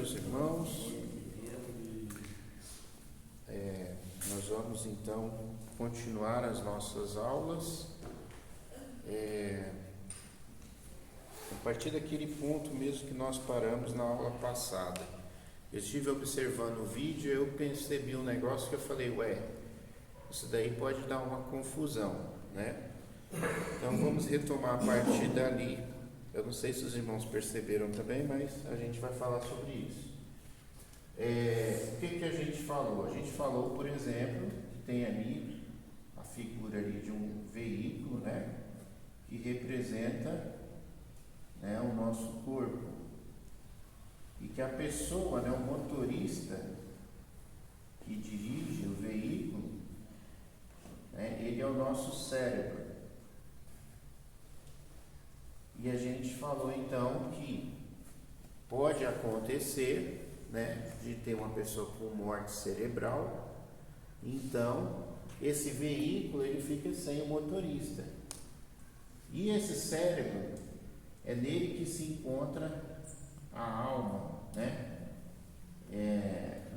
meus irmãos. Nós vamos então continuar as nossas aulas a partir daquele ponto mesmo que nós paramos na aula passada. Eu estive observando o vídeo e eu percebi um negócio que eu falei, isso daí pode dar uma confusão, né? Então vamos retomar a partir dali. Eu não sei se os irmãos perceberam também, mas a gente vai falar sobre isso. O que a gente falou? A gente falou, por exemplo, que tem ali a figura ali de um veículo, né, que representa, né, o nosso corpo. E que a pessoa, né, o motorista que dirige o veículo, né, ele é o nosso cérebro. E a gente falou então que pode acontecer, né, de ter uma pessoa com morte cerebral, então esse veículo ele fica sem o motorista. E esse cérebro, é nele que se encontra a alma, né?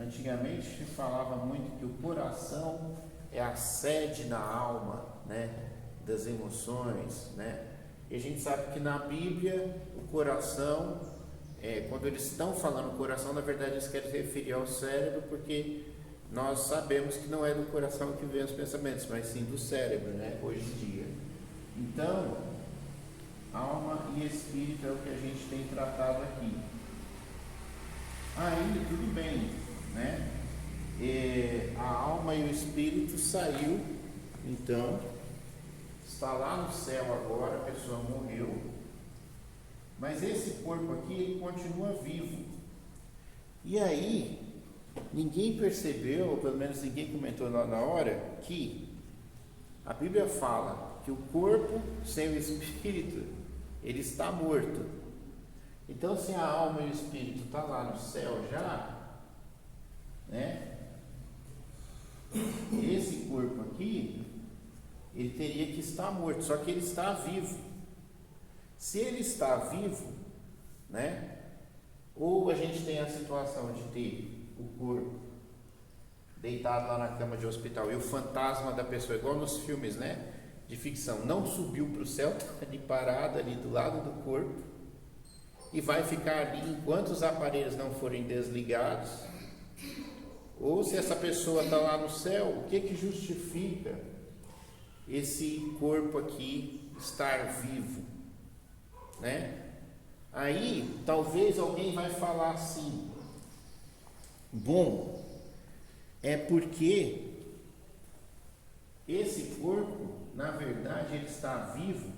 Antigamente se falava muito que o coração é a sede da alma, né, das emoções, né? E a gente sabe que na Bíblia o coração, quando eles estão falando coração, na verdade eles querem se referir ao cérebro, porque nós sabemos que não é do coração que vem os pensamentos, mas sim do cérebro, né, hoje em dia. Então, alma e espírito é o que a gente tem tratado aqui. Aí, tudo bem, né? A alma e o espírito saiu, então está lá no céu agora, a pessoa morreu, mas esse corpo aqui ele continua vivo. E aí ninguém percebeu, ou pelo menos ninguém comentou na hora, que a Bíblia fala que o corpo sem o espírito ele está morto. Então, se a alma e o espírito estão lá no céu já, né, esse corpo aqui ele teria que estar morto, só que ele está vivo. Se ele está vivo, né, ou a gente tem a situação de ter o corpo deitado lá na cama de hospital e o fantasma da pessoa, igual nos filmes, né, de ficção, não subiu para o céu, está ali parado ali do lado do corpo e vai ficar ali enquanto os aparelhos não forem desligados. Ou se essa pessoa está lá no céu, o que justifica esse corpo aqui estar vivo, né? Aí talvez alguém vai falar assim, bom, é porque esse corpo, na verdade, ele está vivo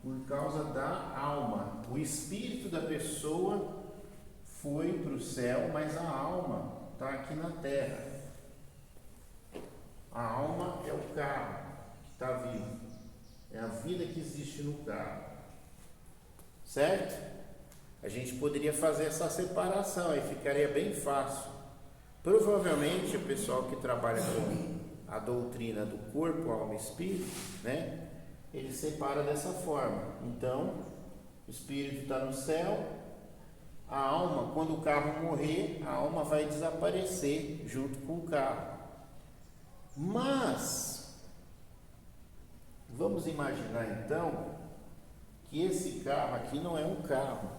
por causa da alma. O espírito da pessoa foi para o céu, mas a alma está aqui na terra. A alma é o carro que está vivo, é a vida que existe no carro, certo? A gente poderia fazer essa separação e ficaria bem fácil. Provavelmente o pessoal que trabalha com a doutrina do corpo, alma e espírito, né, ele separa dessa forma. Então, o espírito está no céu, a alma, quando o carro morrer, a alma vai desaparecer junto com o carro. Mas vamos imaginar então que esse carro aqui não é um carro.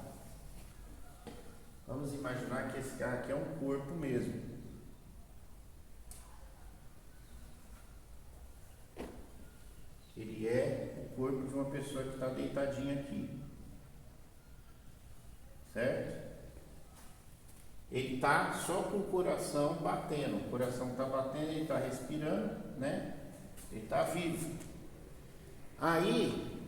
Vamos imaginar que esse carro aqui é um corpo mesmo. Ele é o corpo de uma pessoa que está deitadinha aqui, certo? Ele está só com o coração batendo, o coração está batendo, ele está respirando, né? Ele está vivo. Aí,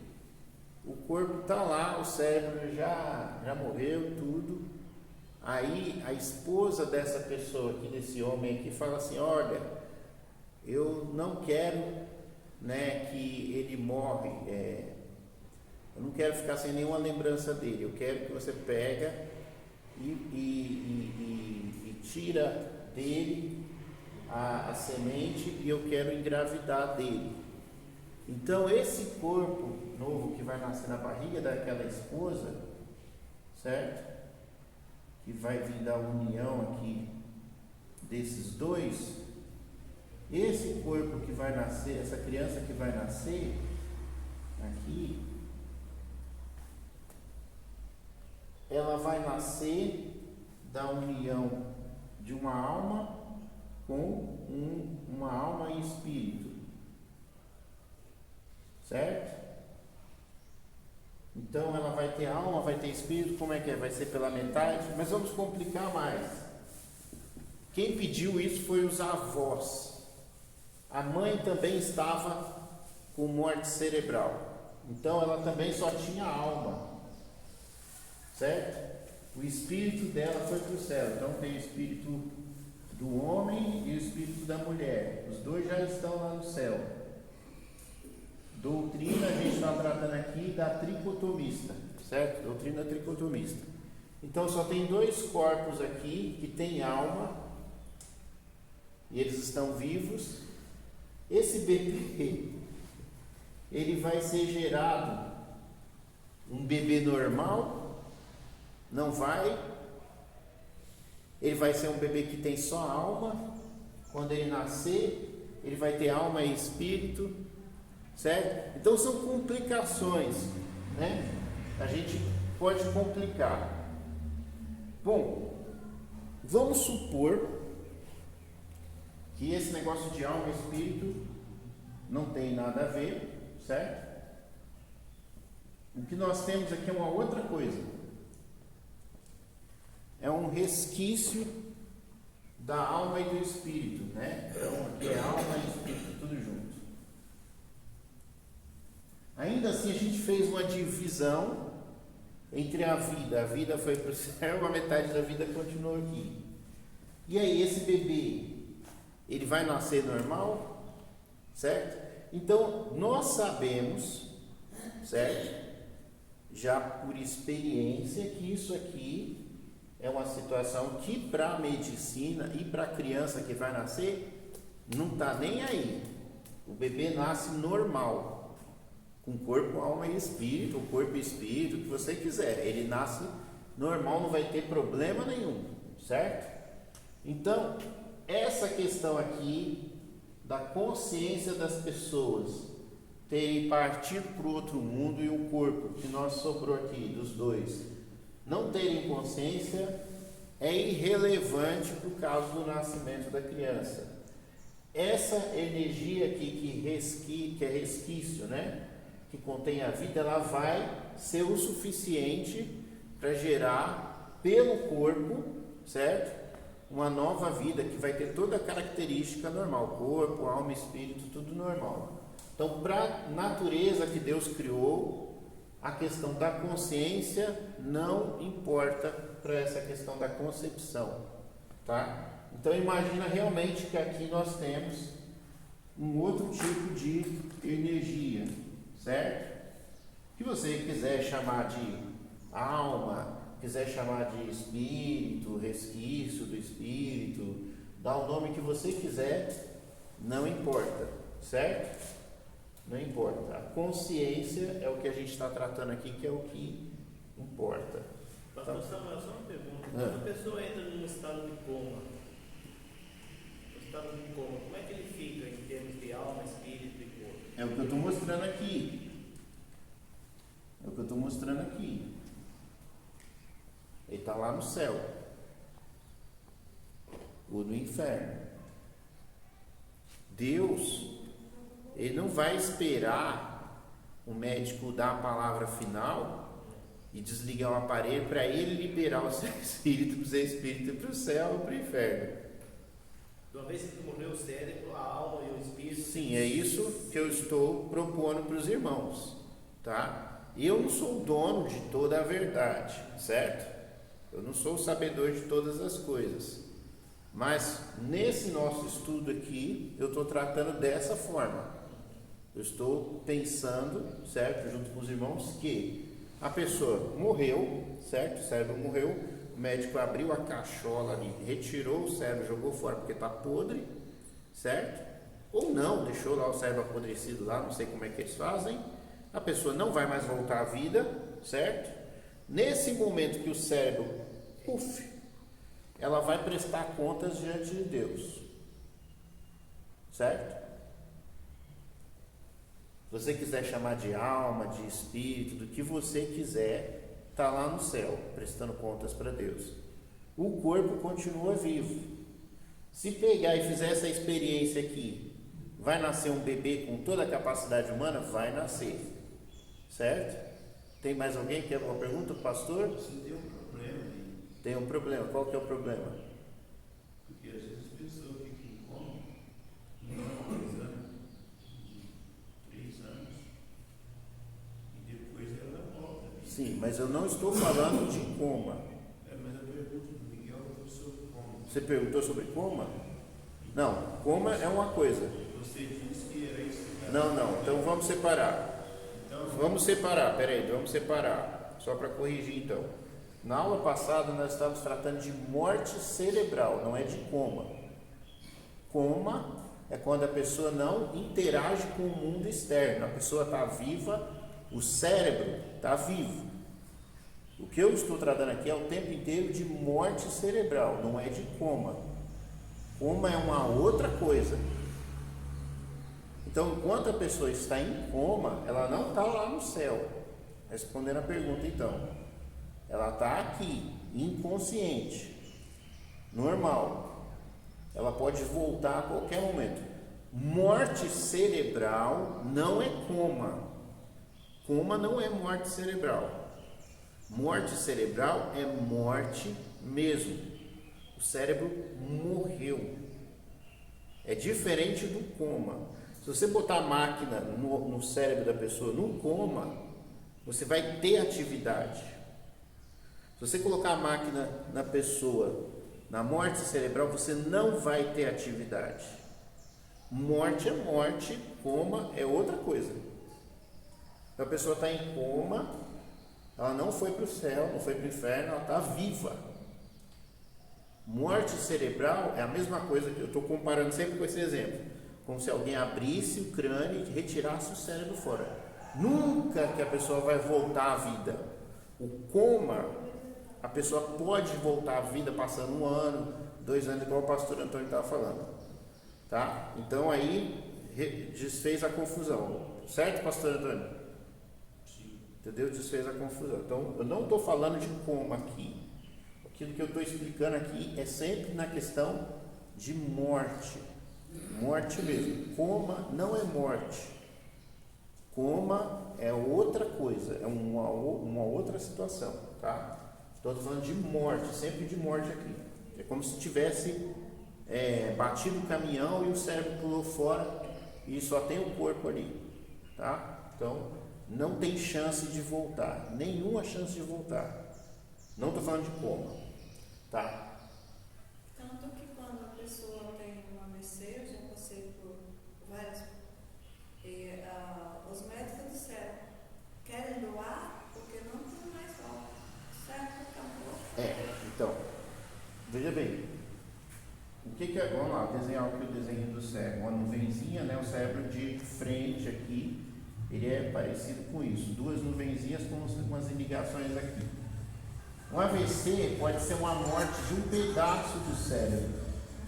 o corpo está lá, o cérebro já morreu, tudo. Aí, a esposa dessa pessoa aqui, desse homem aqui, fala assim, olha, eu não quero, né, que ele morre, eu não quero ficar sem nenhuma lembrança dele, eu quero que você pega e tira dele a semente e eu quero engravidar dele. Então esse corpo novo que vai nascer na barriga daquela esposa, certo? que vai vir da união aqui desses dois, esse corpo que vai nascer, essa criança que vai nascer aqui, ela vai nascer da união de uma alma com uma alma e espírito, certo? Então ela vai ter alma, vai ter espírito. Como é que é? Vai ser pela metade? Mas vamos complicar mais. Quem pediu isso foi os avós. A mãe também estava com morte cerebral, então ela também só tinha alma, certo? O espírito dela foi para o céu. Então tem o espírito do homem e o espírito da mulher. Os dois já estão lá no céu. Doutrina, a gente está tratando aqui da tricotomista, certo? Doutrina tricotomista. Então só tem dois corpos aqui que têm alma e eles estão vivos. Esse bebê, ele vai ser gerado um bebê normal? Não vai. Ele vai ser um bebê que tem só alma. Quando ele nascer, ele vai ter alma e espírito, certo? Então são complicações, né? A gente pode complicar. Bom, vamos supor que esse negócio de alma e espírito não tem nada a ver, certo? O que nós temos aqui é uma outra coisa. É um resquício da alma e do espírito, né? Então aqui é alma e espírito, tudo junto. Ainda assim a gente fez uma divisão entre a vida foi para o céu, a metade da vida continuou aqui. E aí esse bebê, ele vai nascer normal, certo? Então nós sabemos, certo? Já por experiência, que isso aqui é uma situação que para a medicina e para a criança que vai nascer, não está nem aí. O bebê nasce normal, com corpo, alma e espírito, o corpo e espírito, o que você quiser. Ele nasce normal, não vai ter problema nenhum, certo? Então, essa questão aqui da consciência das pessoas terem partido para o outro mundo e o corpo que nós sobrou aqui, dos dois, não terem consciência, é irrelevante para o caso do nascimento da criança. Essa energia aqui que é resquício, né? Que contém a vida, ela vai ser o suficiente para gerar pelo corpo, certo? Uma nova vida que vai ter toda a característica normal, corpo, alma, espírito, tudo normal. Então, para a natureza que Deus criou, a questão da consciência não importa para essa questão da concepção, tá? Então, imagina realmente que aqui nós temos um outro tipo de energia, certo? Se você quiser chamar de alma, quiser chamar de espírito, resquício do espírito, dá o nome que você quiser, não importa, certo? Não importa. A consciência é o que a gente está tratando aqui, que é o que importa. Pastor Samuel, só uma pergunta. Quando a pessoa entra num estado de coma, como é que ele fica em termos de alma, espírito e corpo? É o que eu estou mostrando aqui. Ele está lá no céu ou no inferno. Deus, ele não vai esperar o médico dar a palavra final e desligar o aparelho para ele liberar o seu espírito, para o seu espírito para o céu ou para o inferno. De uma vez que morreu o cérebro, a alma e o espírito. Sim, é isso que eu estou propondo para os irmãos, tá? Eu não sou o dono de toda a verdade, certo? Eu não sou o sabedor de todas as coisas. Mas nesse nosso estudo aqui, eu estou tratando dessa forma. Eu estou pensando, certo, junto com os irmãos, que a pessoa morreu, certo? O cérebro morreu, o médico abriu a cachola ali, retirou o cérebro, jogou fora porque está podre, certo? Ou não, deixou lá o cérebro apodrecido lá, não sei como é que eles fazem. A pessoa não vai mais voltar à vida, certo? Nesse momento que o cérebro ela vai prestar contas diante de Deus. Certo? Se você quiser chamar de alma, de espírito, do que você quiser, está lá no céu, prestando contas para Deus. O corpo continua vivo. Se pegar e fizer essa experiência aqui, vai nascer um bebê com toda a capacidade humana? Vai nascer. Certo? Tem mais alguém que quer alguma pergunta, pastor? Você tem um problema aí. Tem um problema. Qual que é o problema? Porque às vezes a pessoa fica em coma, não há exame de 3 anos, e depois ela volta. Sim, mas eu não estou falando de coma. Mas a pergunta do Miguel foi sobre coma. Você perguntou sobre coma? Não, coma é uma coisa. Você disse que era isso. Não, então vamos separar. Então, Vamos separar, vamos separar. Só para corrigir então. Na aula passada nós estávamos tratando de morte cerebral, não é de coma. Coma é quando a pessoa não interage com o mundo externo. A pessoa está viva, o cérebro está vivo. O que eu estou tratando aqui é o tempo inteiro de morte cerebral, não é de coma. Coma é uma outra coisa. Então, enquanto a pessoa está em coma, ela não está lá no céu. Respondendo a pergunta, então, ela está aqui, inconsciente, normal. Ela pode voltar a qualquer momento. Morte cerebral não é coma. Coma não é morte cerebral. Morte cerebral é morte mesmo. O cérebro morreu. É diferente do coma. Se você botar a máquina no cérebro da pessoa no coma, você vai ter atividade. Se você colocar a máquina na pessoa na morte cerebral, você não vai ter atividade. Morte é morte, coma é outra coisa. Então a pessoa está em coma, ela não foi para o céu, não foi para o inferno, ela está viva. Morte cerebral é a mesma coisa, que eu estou comparando sempre com esse exemplo. Como se alguém abrisse o crânio e retirasse o cérebro fora. Nunca que a pessoa vai voltar à vida. O coma, a pessoa pode voltar à vida passando 1 ano, 2 anos, igual o pastor Antônio estava falando. Tá? Então aí desfez a confusão. Certo, pastor Antônio? sim. Entendeu? Desfez a confusão. Então eu não estou falando de coma aqui. Aquilo que eu estou explicando aqui é sempre na questão de morte. Morte mesmo. Coma não é morte. Coma é outra coisa, é uma outra situação, tá? Estou falando de morte, sempre de morte aqui. É como se tivesse batido o caminhão e o cérebro pulou fora e só tem o corpo ali, tá? Então não tem chance de voltar, nenhuma chance de voltar. Não estou falando de coma, tá? Tanto que quando a pessoa tem um AVC, eu já passei por várias. Os médicos disseram: querem doar porque não tem mais volta. Certo? Acabou. Então, veja bem. O que é? Vamos lá, desenhar aqui o desenho do cérebro. Uma nuvenzinha, né? O cérebro de frente aqui, ele é parecido com isso. 2 nuvenzinhas com umas ligações aqui. Um AVC pode ser uma morte de um pedaço do cérebro.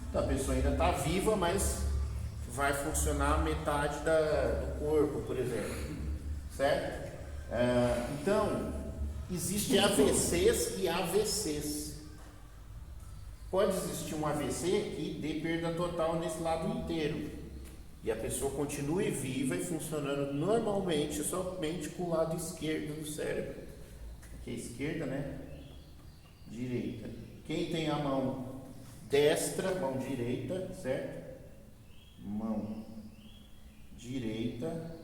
Então, a pessoa ainda está viva, mas vai funcionar metade do corpo, por exemplo. Certo? Então, existem AVCs e AVCs. Pode existir um AVC que dê perda total nesse lado inteiro. E a pessoa continue viva e funcionando normalmente, somente com o lado esquerdo do cérebro. Aqui é esquerda, né? Direita. Quem tem a mão destra, mão direita, certo? Mão direita.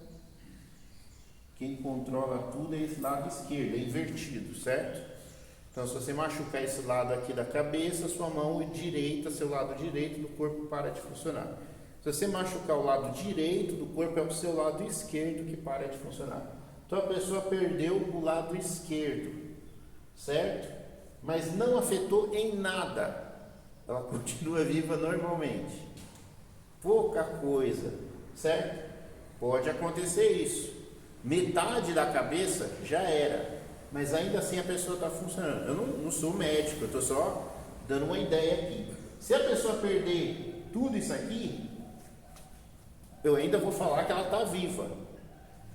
Quem controla tudo é esse lado esquerdo, é invertido, certo? Então, se você machucar esse lado aqui da cabeça, sua mão direita, seu lado direito do corpo para de funcionar. Se você machucar o lado direito do corpo, é o seu lado esquerdo que para de funcionar. Então, a pessoa perdeu o lado esquerdo, certo? Mas não afetou em nada. Ela continua viva normalmente. Pouca coisa, certo? Pode acontecer isso. Metade da cabeça já era, mas ainda assim a pessoa está funcionando. Eu não sou médico, eu estou só dando uma ideia aqui. Se a pessoa perder tudo isso aqui, eu ainda vou falar que ela está viva.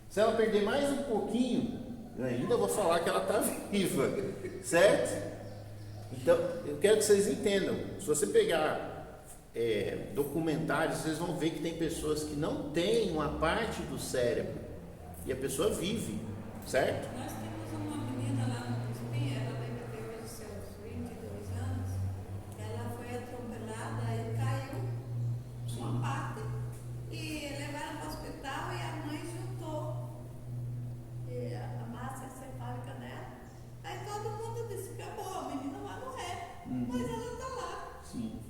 Se ela perder mais um pouquinho, eu ainda vou falar que ela está viva, certo? Então, eu quero que vocês entendam. Se você pegar documentários, vocês vão ver que tem pessoas que não têm uma parte do cérebro e a pessoa vive, certo? Nós temos uma menina lá no Crispim, ela vai viver hoje seus 22 anos, ela foi atropelada e caiu uma parte e levaram para o hospital e a mãe juntou a massa encefálica dela. Aí todo mundo disse que acabou, a menina vai morrer, mas ela está lá. Sim.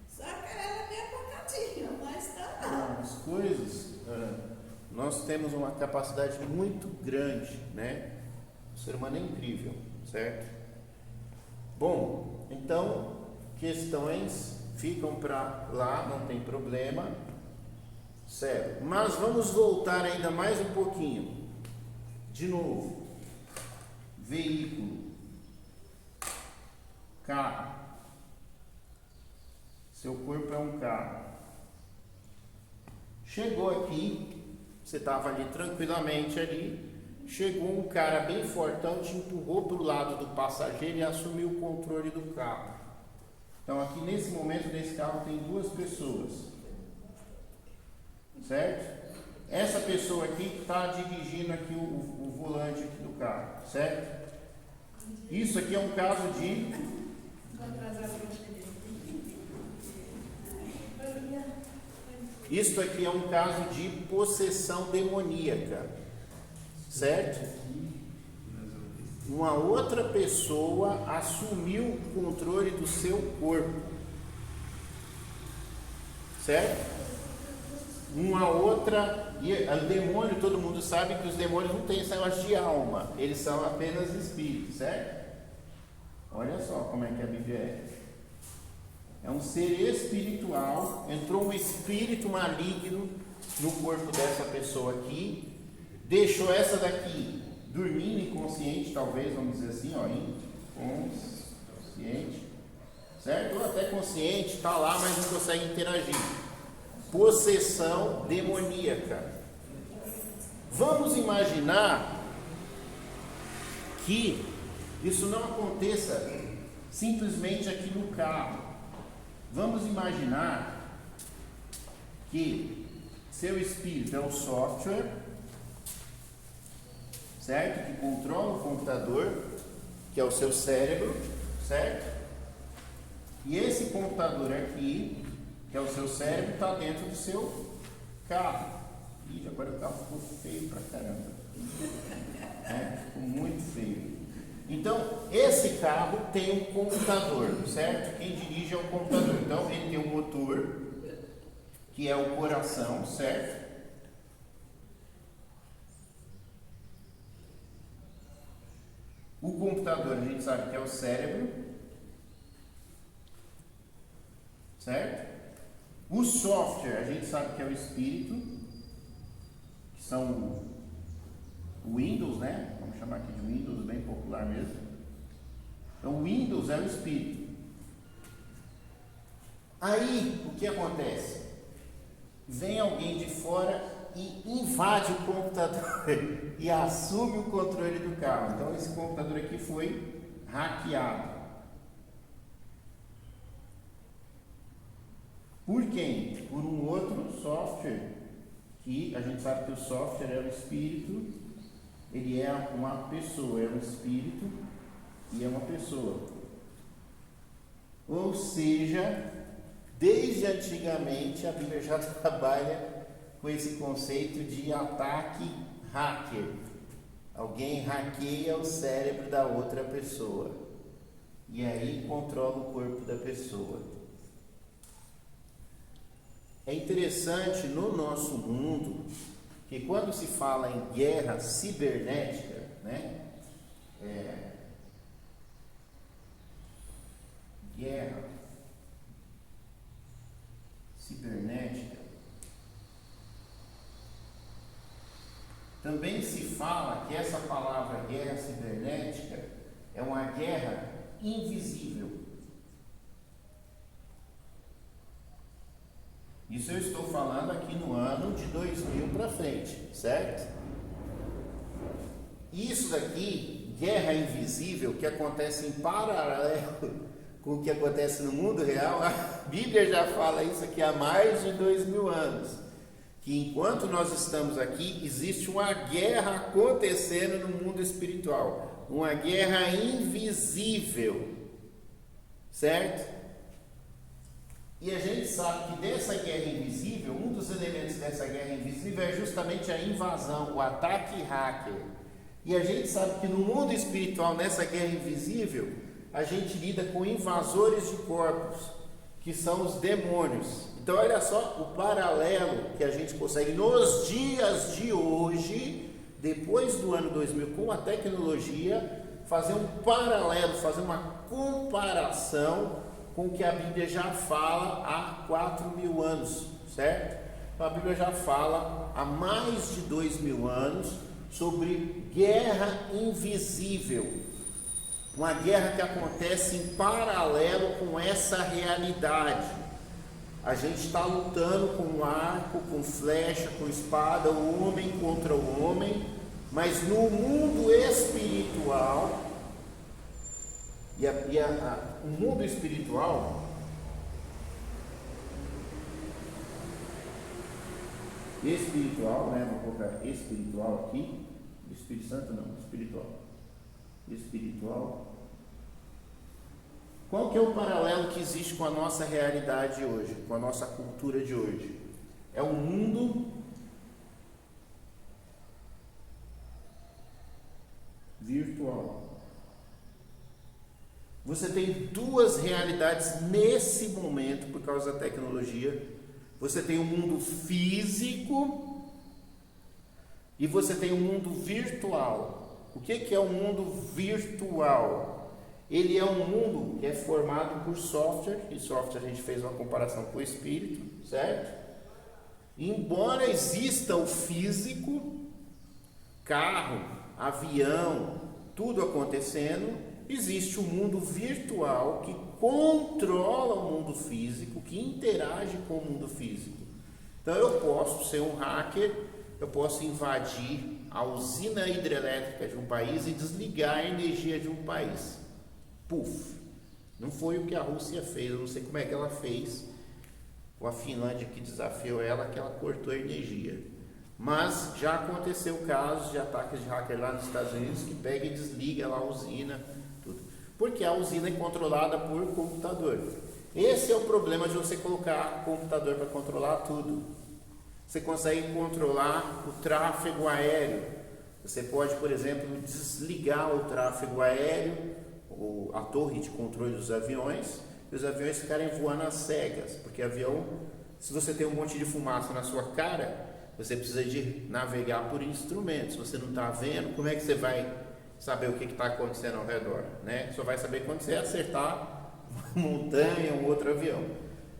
Só que ela é meio pocadinha, mas está lá. As coisas, nós temos uma capacidade muito grande, né? O ser humano é incrível, certo? Bom, então, questões ficam para lá, não tem problema, certo? Mas vamos voltar ainda mais um pouquinho. De novo, veículo, carro. Seu corpo é um carro. Chegou aqui, você estava ali tranquilamente ali, chegou um cara bem fortão, te empurrou para o lado do passageiro e assumiu o controle do carro. Então aqui nesse momento, nesse carro tem duas pessoas, certo? Essa pessoa aqui está dirigindo aqui o volante aqui do carro, certo? Isso aqui é um caso de... Isto aqui é um caso de possessão demoníaca, certo? Uma outra pessoa assumiu o controle do seu corpo, certo? Uma outra, e o demônio, todo mundo sabe que os demônios não têm esse negócio de alma, eles são apenas espíritos, certo? Olha só como é que a Bíblia é. É um ser espiritual, entrou um espírito maligno no corpo dessa pessoa aqui, deixou essa daqui dormindo inconsciente, talvez, vamos dizer assim, ó, inconsciente, certo? Ou até consciente, está lá, mas não consegue interagir. Possessão demoníaca. Vamos imaginar que isso não aconteça simplesmente aqui no carro. Vamos imaginar que seu espírito é o software, certo? Que controla o computador, que é o seu cérebro, certo? E esse computador aqui, que é o seu cérebro, está dentro do seu carro. Ih, agora o carro ficou feio pra caramba. Ficou muito feio. Então, esse carro tem um computador, certo? Quem dirige é o computador. Então, ele tem um motor, que é o coração, certo? O computador, a gente sabe que é o cérebro, certo? O software, a gente sabe que é o espírito, que são o Windows, né? Vamos chamar aqui de Windows, bem popular mesmo. Então, o Windows é o espírito. Aí, o que acontece? Vem alguém de fora e invade o computador e assume o controle do carro. Então, esse computador aqui foi hackeado. Por quem? Por um outro software, que a gente sabe que o software é o espírito. Ele é uma pessoa, é um espírito e é uma pessoa. Ou seja, desde antigamente a Bíblia já trabalha com esse conceito de ataque hacker. Alguém hackeia o cérebro da outra pessoa e aí controla o corpo da pessoa. É interessante no nosso mundo que quando se fala em guerra cibernética, né? Guerra cibernética, também se fala que essa palavra guerra cibernética é uma guerra invisível. Isso eu estou falando aqui no ano de 2000 para frente, certo? Isso daqui, guerra invisível, que acontece em paralelo com o que acontece no mundo real, a Bíblia já fala isso aqui há mais de 2000 anos. Que enquanto nós estamos aqui, existe uma guerra acontecendo no mundo espiritual. Uma guerra invisível, certo? E a gente sabe que dessa guerra invisível, um dos elementos dessa guerra invisível é justamente a invasão, o ataque hacker. E a gente sabe que no mundo espiritual, nessa guerra invisível, a gente lida com invasores de corpos, que são os demônios. Então olha só o paralelo que a gente consegue nos dias de hoje, depois do ano 2000, com a tecnologia, fazer um paralelo, fazer uma comparação com o que a Bíblia já fala há 4.000 anos, certo? Então a Bíblia já fala há mais de 2.000 anos sobre guerra invisível, uma guerra que acontece em paralelo com essa realidade. A gente está lutando com arco, com flecha, com espada, o homem contra o homem, mas no mundo espiritual, o mundo espiritual, né? Vou colocar espiritual aqui, Espírito Santo não, espiritual. Qual que é o paralelo que existe com a nossa realidade hoje, com a nossa cultura de hoje? É um mundo virtual. Você tem duas realidades nesse momento por causa da tecnologia. Você tem um mundo físico e você tem um mundo virtual. O que é um mundo virtual? Ele é um mundo que é formado por software, e software a gente fez uma comparação com o espírito, certo? Embora exista o físico, carro, avião, tudo acontecendo, existe um mundo virtual que controla o mundo físico, que interage com o mundo físico. Então eu posso ser um hacker, eu posso invadir a usina hidrelétrica de um país e desligar a energia de um país. Puf! Não foi o que a Rússia fez, eu não sei como é que ela fez, ou a Finlândia que desafiou ela, que ela cortou a energia. Mas já aconteceu casos de ataques de hacker lá nos Estados Unidos que pega e desliga lá a usina, tudo. Porque a usina é controlada por computador. Esse é o problema de você colocar computador para controlar tudo. Você consegue controlar o tráfego aéreo. Você pode, por exemplo, desligar o tráfego aéreo, a torre de controle dos aviões, e os aviões ficarem voando às cegas, porque avião, se você tem um monte de fumaça na sua cara, você precisa de navegar por instrumentos. Se você não está vendo, como é que você vai saber o que está acontecendo ao redor, né? Só vai saber quando você acertar uma montanha ou outro avião.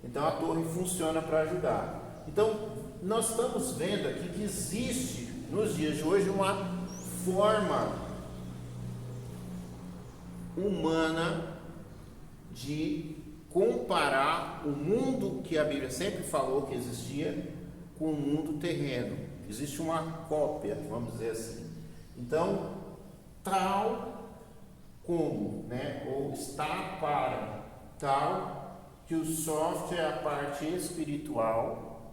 Então a torre funciona para ajudar. Então nós estamos vendo aqui que existe nos dias de hoje uma forma humana de comparar o mundo que a Bíblia sempre falou que existia com o mundo terreno. Existe uma cópia, vamos dizer assim. Então, tal como, né, ou está para tal, que o software é a parte espiritual,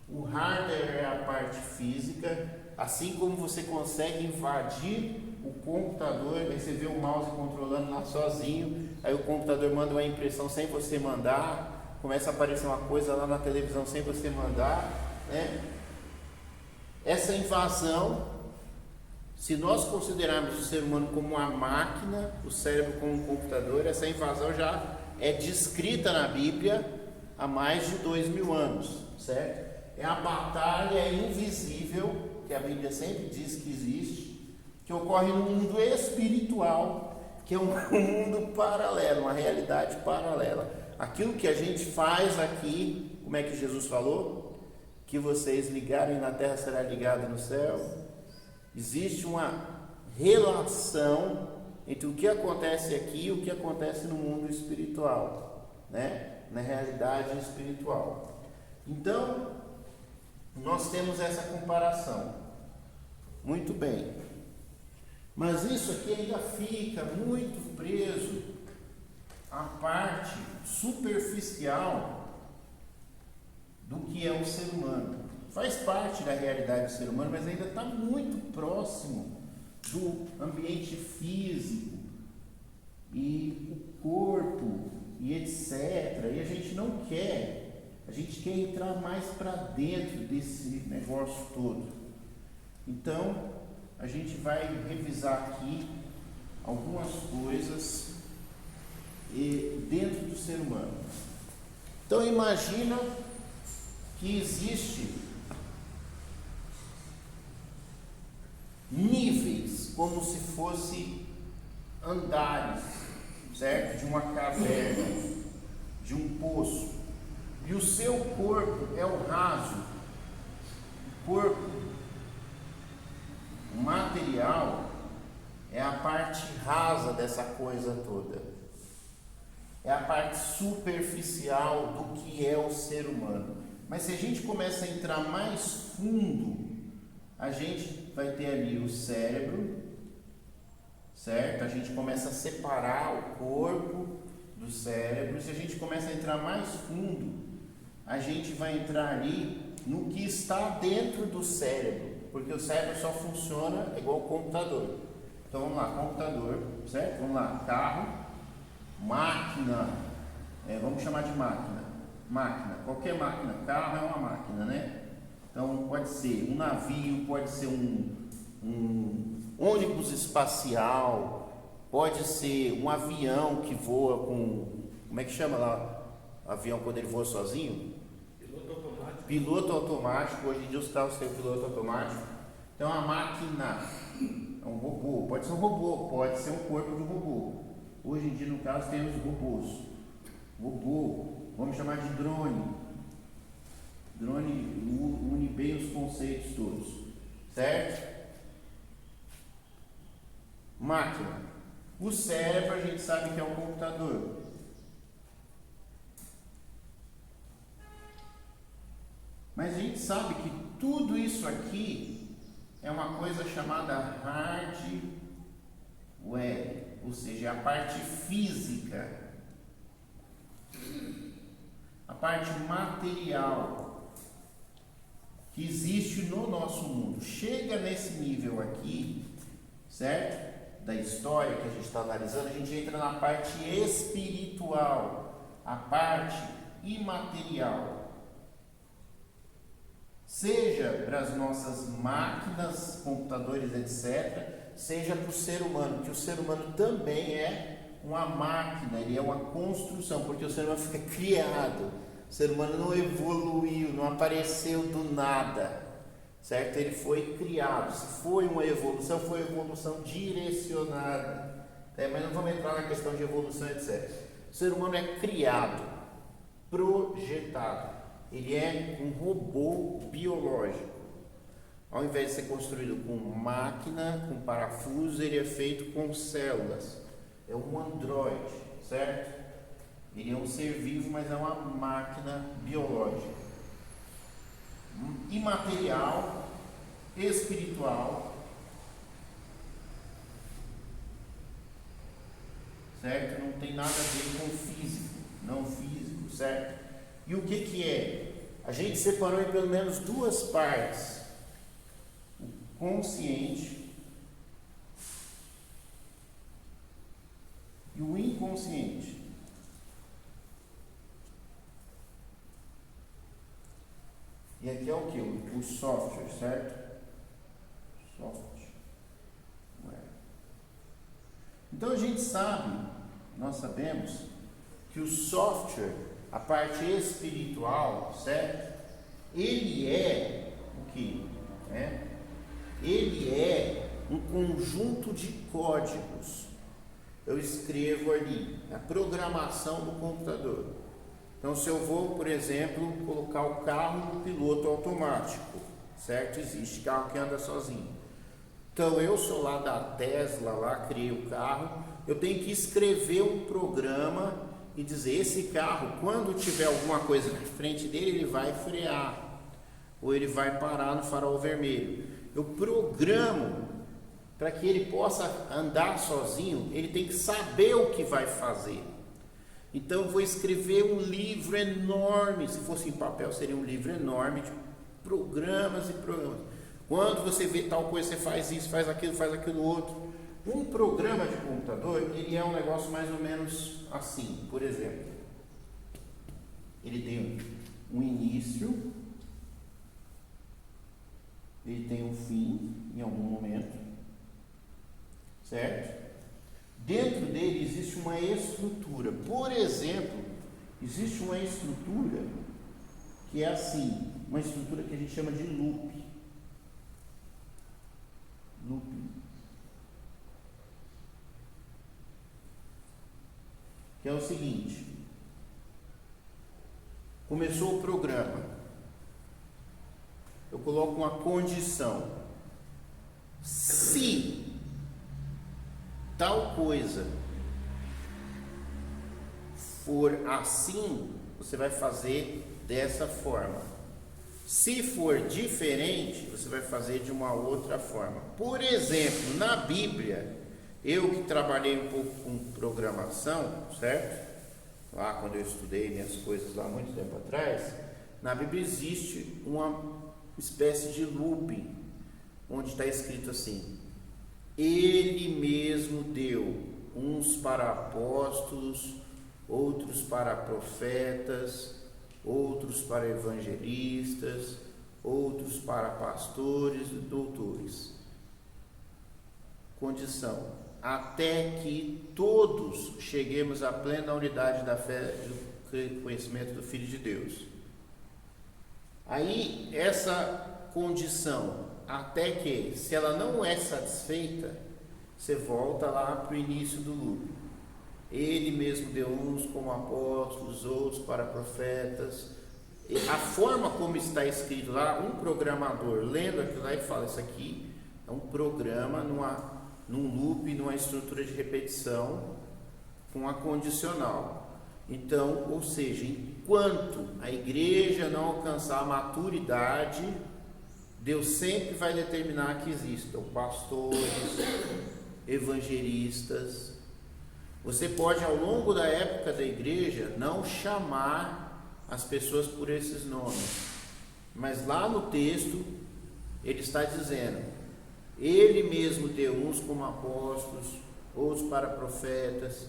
o hardware é a parte física, assim como você consegue invadir o computador, aí você vê o mouse controlando lá sozinho, aí o computador manda uma impressão sem você mandar, começa a aparecer uma coisa lá na televisão sem você mandar, né? Essa invasão, se nós considerarmos o ser humano como uma máquina, o cérebro como um computador, essa invasão já é descrita na Bíblia há mais de 2000 anos, certo? É a batalha invisível, que a Bíblia sempre diz que existe, que ocorre no mundo espiritual, que é um mundo paralelo, uma realidade paralela. Aquilo que a gente faz aqui, como é que Jesus falou? Que vocês ligarem na terra será ligado no céu. Existe uma relação entre o que acontece aqui e o que acontece no mundo espiritual, né? Na realidade espiritual. Então, nós temos essa comparação. Muito bem. Mas isso aqui ainda fica muito preso à parte superficial do que é o ser humano. Faz parte da realidade do ser humano, mas ainda está muito próximo do ambiente físico e o corpo e etc. E a gente não quer, a gente quer entrar mais para dentro desse negócio todo. Então, a gente vai revisar aqui algumas coisas dentro do ser humano. Então, imagina que existe níveis, como se fosse andares, certo? De uma caverna, de um poço. E o seu corpo é o raso. O corpo, o material, é a parte rasa dessa coisa toda. É a parte superficial do que é o ser humano. Mas se a gente começa a entrar mais fundo, a gente vai ter ali o cérebro, certo? A gente começa a separar o corpo do cérebro. Se a gente começa a entrar mais fundo, a gente vai entrar ali no que está dentro do cérebro, porque o cérebro só funciona igual o computador. Então vamos lá, computador, certo? Vamos lá, carro, máquina, vamos chamar de máquina, qualquer máquina, carro é uma máquina, né? Então pode ser um navio, pode ser um ônibus espacial, pode ser um avião que voa com, como é que chama lá, avião quando ele voa sozinho? Piloto automático. Piloto automático, hoje em dia os carros têm piloto automático. Então a máquina é um robô, pode ser um robô, pode ser um corpo de robô. Hoje em dia, no caso, temos robôs. Robô, vamos chamar de drone. Drone une bem os conceitos todos, certo? Máquina. O cérebro a gente sabe que é um computador. Mas a gente sabe que tudo isso aqui é uma coisa chamada hardware, ou seja, a parte física, a parte material que existe no nosso mundo. Chega nesse nível aqui, certo? Da história que a gente está analisando, a gente entra na parte espiritual, a parte imaterial. Seja para as nossas máquinas, computadores, etc., seja para o ser humano, que o ser humano também é uma máquina, ele é uma construção, porque o ser humano fica criado, o ser humano não evoluiu, não apareceu do nada, certo? Ele foi criado. Se foi uma evolução, foi evolução direcionada, mas não vamos entrar na questão de evolução, etc. O ser humano é criado, projetado. Ele é um robô biológico. Ao invés de ser construído com máquina, com parafuso, ele é feito com células. É um androide, certo? Ele é um ser vivo, mas é uma máquina biológica. Imaterial, espiritual, certo? Não tem nada a ver com físico, não físico, certo? E o que é? A gente separou em pelo menos duas partes: o consciente e o inconsciente. E aqui é o que? O software, certo? Software. Então a gente sabe, nós sabemos que o software, a parte espiritual, certo? Ele é o que? Ele é um conjunto de códigos. Eu escrevo ali a programação do computador. Então, se eu vou, por exemplo, colocar o carro no piloto automático, certo? Existe carro que anda sozinho. Então, eu sou lá da Tesla, lá criei o carro, eu tenho que escrever um programa e dizer: esse carro, quando tiver alguma coisa na frente dele, ele vai frear, ou ele vai parar no farol vermelho. Eu programo para que ele possa andar sozinho. Ele tem que saber o que vai fazer. Então eu vou escrever um livro enorme. Se fosse em papel, seria um livro enorme de programas e programas. Quando você vê tal coisa, você faz isso, faz aquilo outro. Um programa de computador, ele é um negócio mais ou menos assim. Por exemplo, ele tem um início, ele tem um fim em algum momento, certo? Dentro dele existe uma estrutura. Por exemplo, existe uma estrutura que é assim, uma estrutura que a gente chama de loop. Que é o seguinte: começou o programa, eu coloco uma condição: se tal coisa for assim, você vai fazer dessa forma. Se for diferente, você vai fazer de uma outra forma. Por exemplo, na Bíblia, eu que trabalhei um pouco com programação, certo? Lá quando eu estudei minhas coisas lá muito tempo atrás, na Bíblia existe uma espécie de looping, onde está escrito assim: Ele mesmo deu uns para apóstolos, outros para profetas, outros para evangelistas, outros para pastores e doutores. Condição: até que todos cheguemos à plena unidade da fé e do conhecimento do Filho de Deus. Aí, essa condição, até que, se ela não é satisfeita, você volta lá para o início do loop. Ele mesmo deu uns como apóstolos, outros para profetas. A forma como está escrito lá, um programador lendo aquilo lá, ele fala: isso aqui é um programa num loop, numa estrutura de repetição com a condicional. Então, ou seja, enquanto a igreja não alcançar a maturidade, Deus sempre vai determinar que existam pastores, evangelistas. Você pode, ao longo da época da igreja, não chamar as pessoas por esses nomes, mas lá no texto ele está dizendo: Ele mesmo deu uns como apóstolos, outros para profetas,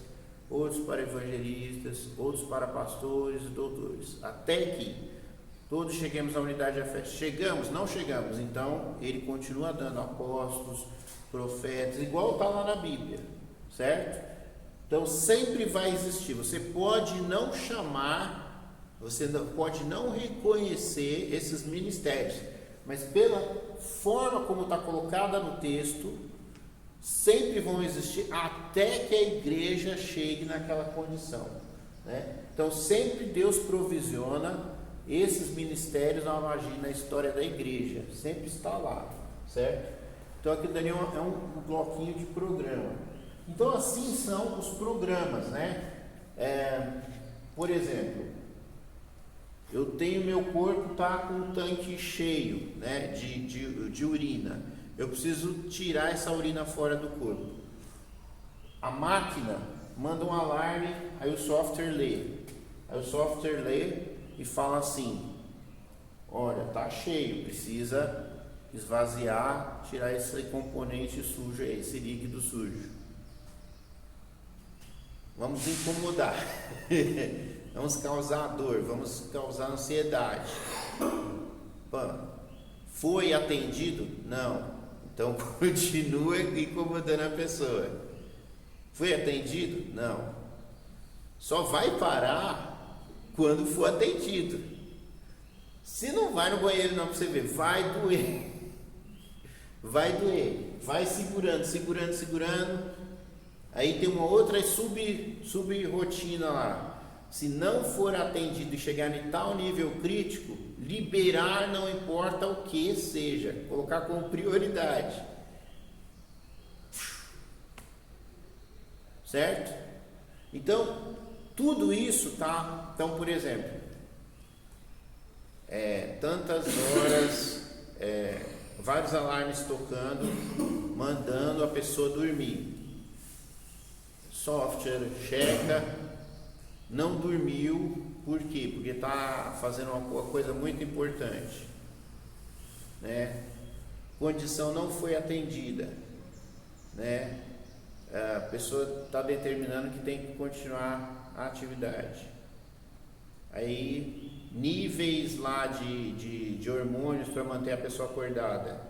outros para evangelistas, outros para pastores e doutores, até que todos cheguemos à unidade da fé. Chegamos? Não chegamos. Então ele continua dando apóstolos, profetas, igual está lá na Bíblia, certo? Então sempre vai existir. Você pode não chamar, você pode não reconhecer esses ministérios, mas pela forma como está colocada no texto, sempre vão existir até que a igreja chegue naquela condição, né? Então sempre Deus provisiona esses ministérios na história da igreja, sempre está lá, certo? Então aqui dali é um bloquinho de programa. Então assim são os programas, né? Por exemplo, eu tenho, meu corpo está com um tanque cheio, né, de urina. Eu preciso tirar essa urina fora do corpo. A máquina manda um alarme, aí o software lê. Aí o software lê e fala assim: olha, está cheio, precisa esvaziar, tirar esse componente sujo aí, esse líquido sujo. Vamos incomodar. Vamos causar dor, vamos causar ansiedade. Bom, foi atendido? Não. Então continua incomodando a pessoa. Foi atendido? Não. Só vai parar quando for atendido. Se não vai no banheiro não, para você ver, vai doer. Vai doer. Vai segurando. Aí tem uma outra sub-rotina lá. Se não for atendido e chegar em tal nível crítico, liberar não importa o que seja, colocar como prioridade. Certo? Então, Tudo isso tá. Então, por exemplo, tantas horas, vários alarmes tocando, mandando a pessoa dormir. Software checa, não dormiu, por quê? Porque está fazendo uma coisa muito importante, né? Condição não foi atendida, né? A pessoa está determinando que tem que continuar a atividade. Aí níveis lá de hormônios para manter a pessoa acordada,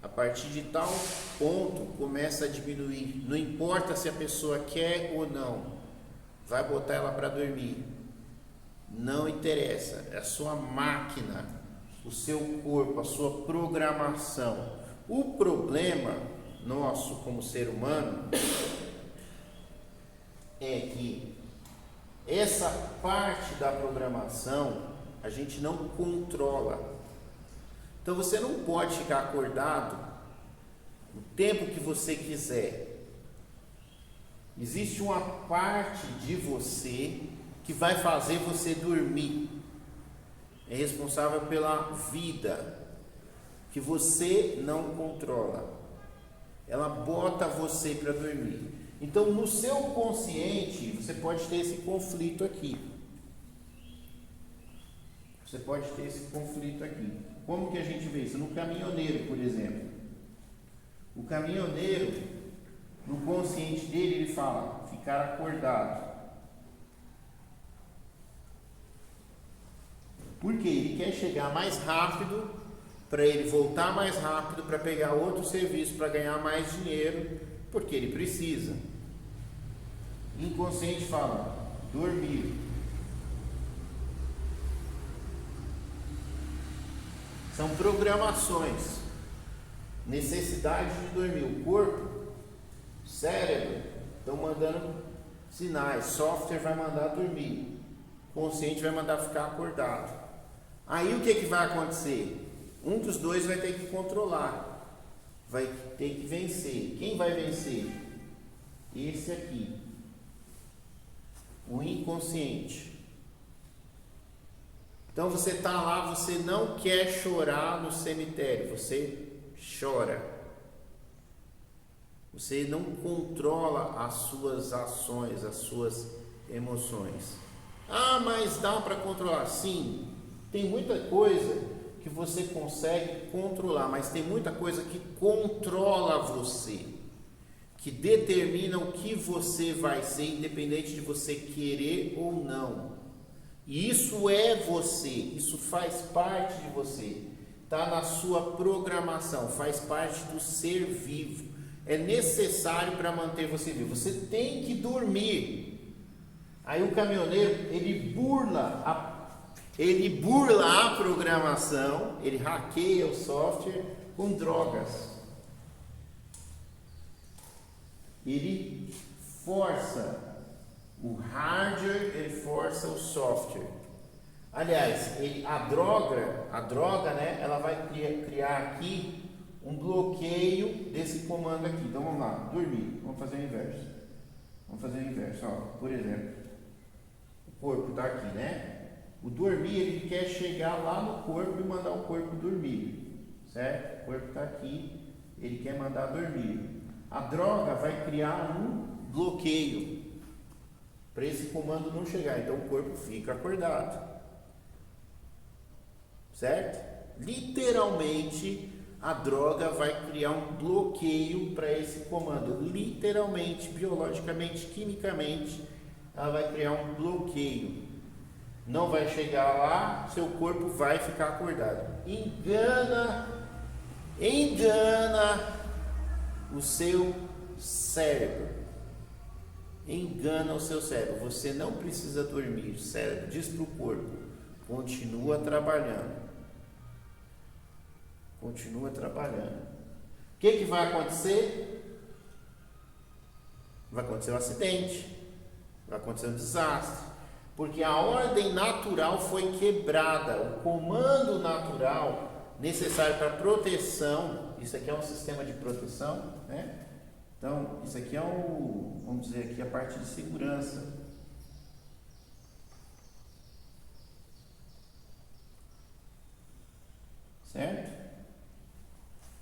a partir de tal ponto começa a diminuir. Não importa se a pessoa quer ou não, vai botar ela para dormir. Não interessa, é a sua máquina, o seu corpo, a sua programação. O problema nosso como ser humano é que essa parte da programação a gente não controla. Então você não pode ficar acordado o tempo que você quiser. Existe uma parte de você que vai fazer você dormir. É responsável pela vida que você não controla. Ela bota você para dormir. Então, no seu consciente, você pode ter esse conflito aqui. Você pode ter esse conflito aqui. Como que a gente vê isso? No caminhoneiro, por exemplo. O caminhoneiro, no consciente dele, ele fala, ficar acordado. Porque ele quer chegar mais rápido, para ele voltar mais rápido, para pegar outro serviço, para ganhar mais dinheiro, porque ele precisa. Inconsciente fala, dormir. São programações, necessidade de dormir. O corpo, o cérebro, estão mandando sinais. Software vai mandar dormir, consciente vai mandar ficar acordado. Aí o que vai acontecer? Um dos dois vai ter que controlar, vai ter que vencer. Quem vai vencer? Esse aqui, o inconsciente. Então você está lá, você não quer chorar no cemitério, você chora. Você não controla as suas ações, as suas emoções. Ah, mas dá para controlar? Sim, tem muita coisa que você consegue controlar, mas tem muita coisa que controla você, que determina o que você vai ser, independente de você querer ou não. E isso é você, isso faz parte de você, está na sua programação, faz parte do ser vivo, é necessário para manter você vivo. Você tem que dormir. Aí o caminhoneiro, ele burla a programação, ele hackeia o software com drogas. Ele força o hardware, ele força o software. Aliás, a droga, né, ela vai criar aqui um bloqueio desse comando aqui. Então vamos lá, dormir. Vamos fazer o inverso. Ó, por exemplo, o corpo está aqui, né? O dormir, ele quer chegar lá no corpo e mandar o corpo dormir, certo? O corpo está aqui, ele quer mandar dormir. A droga vai criar um bloqueio para esse comando não chegar, então o corpo fica acordado, certo? Literalmente, a droga vai criar um bloqueio para esse comando. Literalmente, biologicamente, quimicamente, ela vai criar um bloqueio. Não vai chegar lá, seu corpo vai ficar acordado. Engana o seu cérebro. Engana o seu cérebro. Você não precisa dormir. O cérebro diz para o corpo: continua trabalhando. Continua trabalhando. O que vai acontecer? Vai acontecer um acidente. Vai acontecer um desastre. Porque a ordem natural foi quebrada. O comando natural necessário para proteção. Isso aqui é um sistema de proteção, né? Então, isso aqui é vamos dizer aqui, a parte de segurança. certo?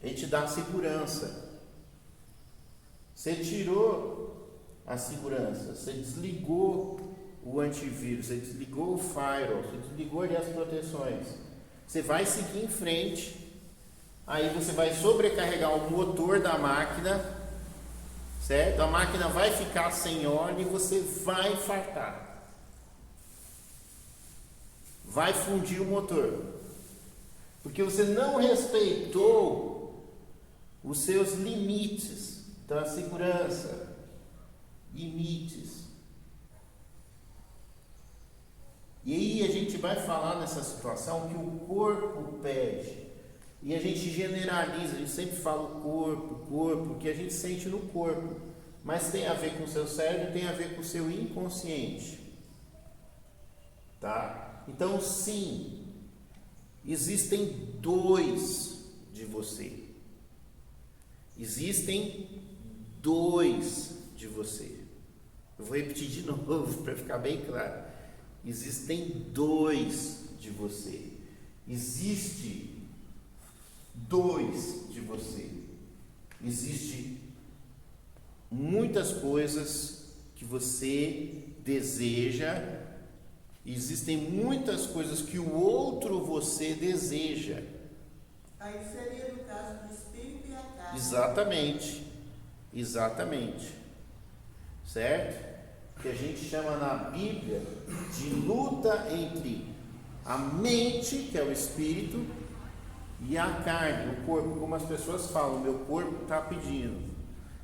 Ele te dá segurança. Você tirou a segurança, você desligou o antivírus, você desligou o firewall, você desligou ali as proteções. Você vai seguir em frente. Aí você vai sobrecarregar o motor da máquina, certo? A máquina vai ficar sem óleo e você vai infartar. Vai fundir o motor. Porque você não respeitou os seus limites da segurança. Limites. E aí a gente vai falar nessa situação que o corpo pede. E a gente generaliza, a gente sempre fala o corpo, que a gente sente no corpo. Mas tem a ver com o seu cérebro, tem a ver com o seu inconsciente. Tá? Então sim, existem dois de você. Existem dois de você. Eu vou repetir de novo para ficar bem claro. Existem dois de você. Existe dois de você. Existe muitas coisas que você deseja. Existem muitas coisas que o outro você deseja. Aí seria no caso do espírito e a carne. Exatamente. Certo? Que a gente chama na Bíblia de luta entre a mente, que é o espírito, e a carne, o corpo, como as pessoas falam, meu corpo está pedindo.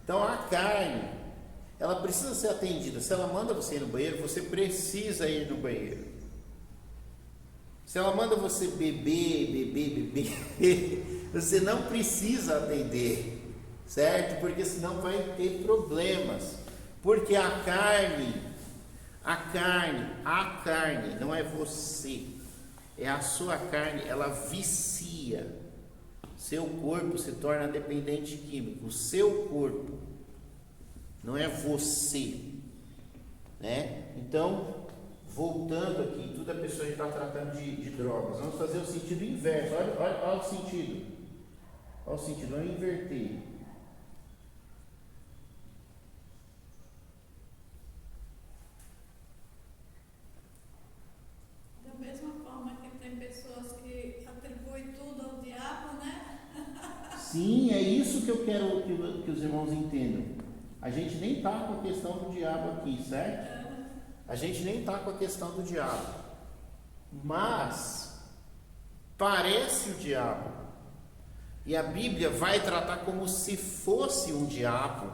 Então a carne, ela precisa ser atendida. Se ela manda você ir no banheiro, você precisa ir no banheiro. Se ela manda você beber, você não precisa atender, certo? Porque senão vai ter problemas. Porque a carne, não é você, é a sua carne, ela vicia. Seu corpo se torna dependente químico. O seu corpo, não é você, né? Então, voltando aqui, toda pessoa está tratando de drogas. Vamos fazer o sentido inverso. Olha o sentido. Olha o sentido, vamos inverter. Da mesma forma que tem pessoas que atribuem tudo ao diabo, né? Sim, é isso que eu quero que os irmãos entendam. A gente nem está com a questão do diabo aqui, certo? A gente nem está com a questão do diabo. Mas parece o diabo. E a Bíblia vai tratar como se fosse um diabo.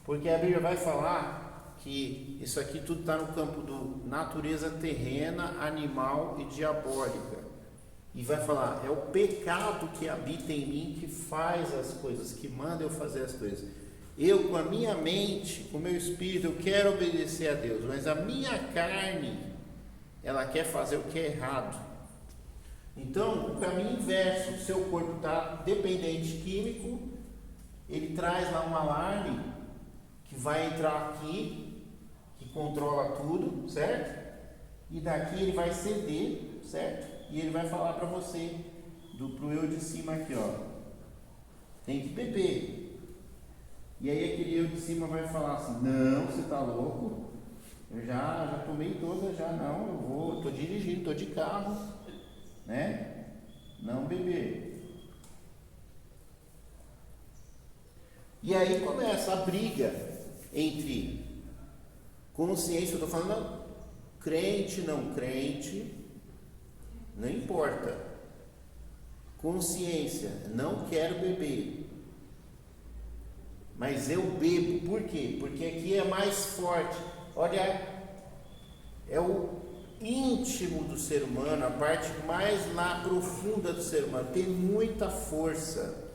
Porque a Bíblia vai falar que isso aqui tudo está no campo do natureza terrena, animal e diabólica. E vai falar, é o pecado que habita em mim que faz as coisas, que manda eu fazer as coisas. Eu, com a minha mente, com o meu espírito, eu quero obedecer a Deus, mas a minha carne, ela quer fazer o que é errado. Então, o caminho inverso, o seu corpo está dependente químico, ele traz lá um alarme que vai entrar aqui, que controla tudo, certo? E daqui ele vai ceder, certo? E ele vai falar para você, pro eu de cima aqui, ó, tem que beber. E aí aquele eu de cima vai falar assim, não, você está louco? Eu já tomei todas, já não, eu estou dirigindo, estou de carro, né? Não beber. E aí começa a briga entre consciência, eu estou falando crente, não crente, não importa. Consciência, não quero beber. Mas eu bebo, por quê? Porque aqui é mais forte. Olha, é o íntimo do ser humano, a parte mais lá profunda do ser humano, tem muita força.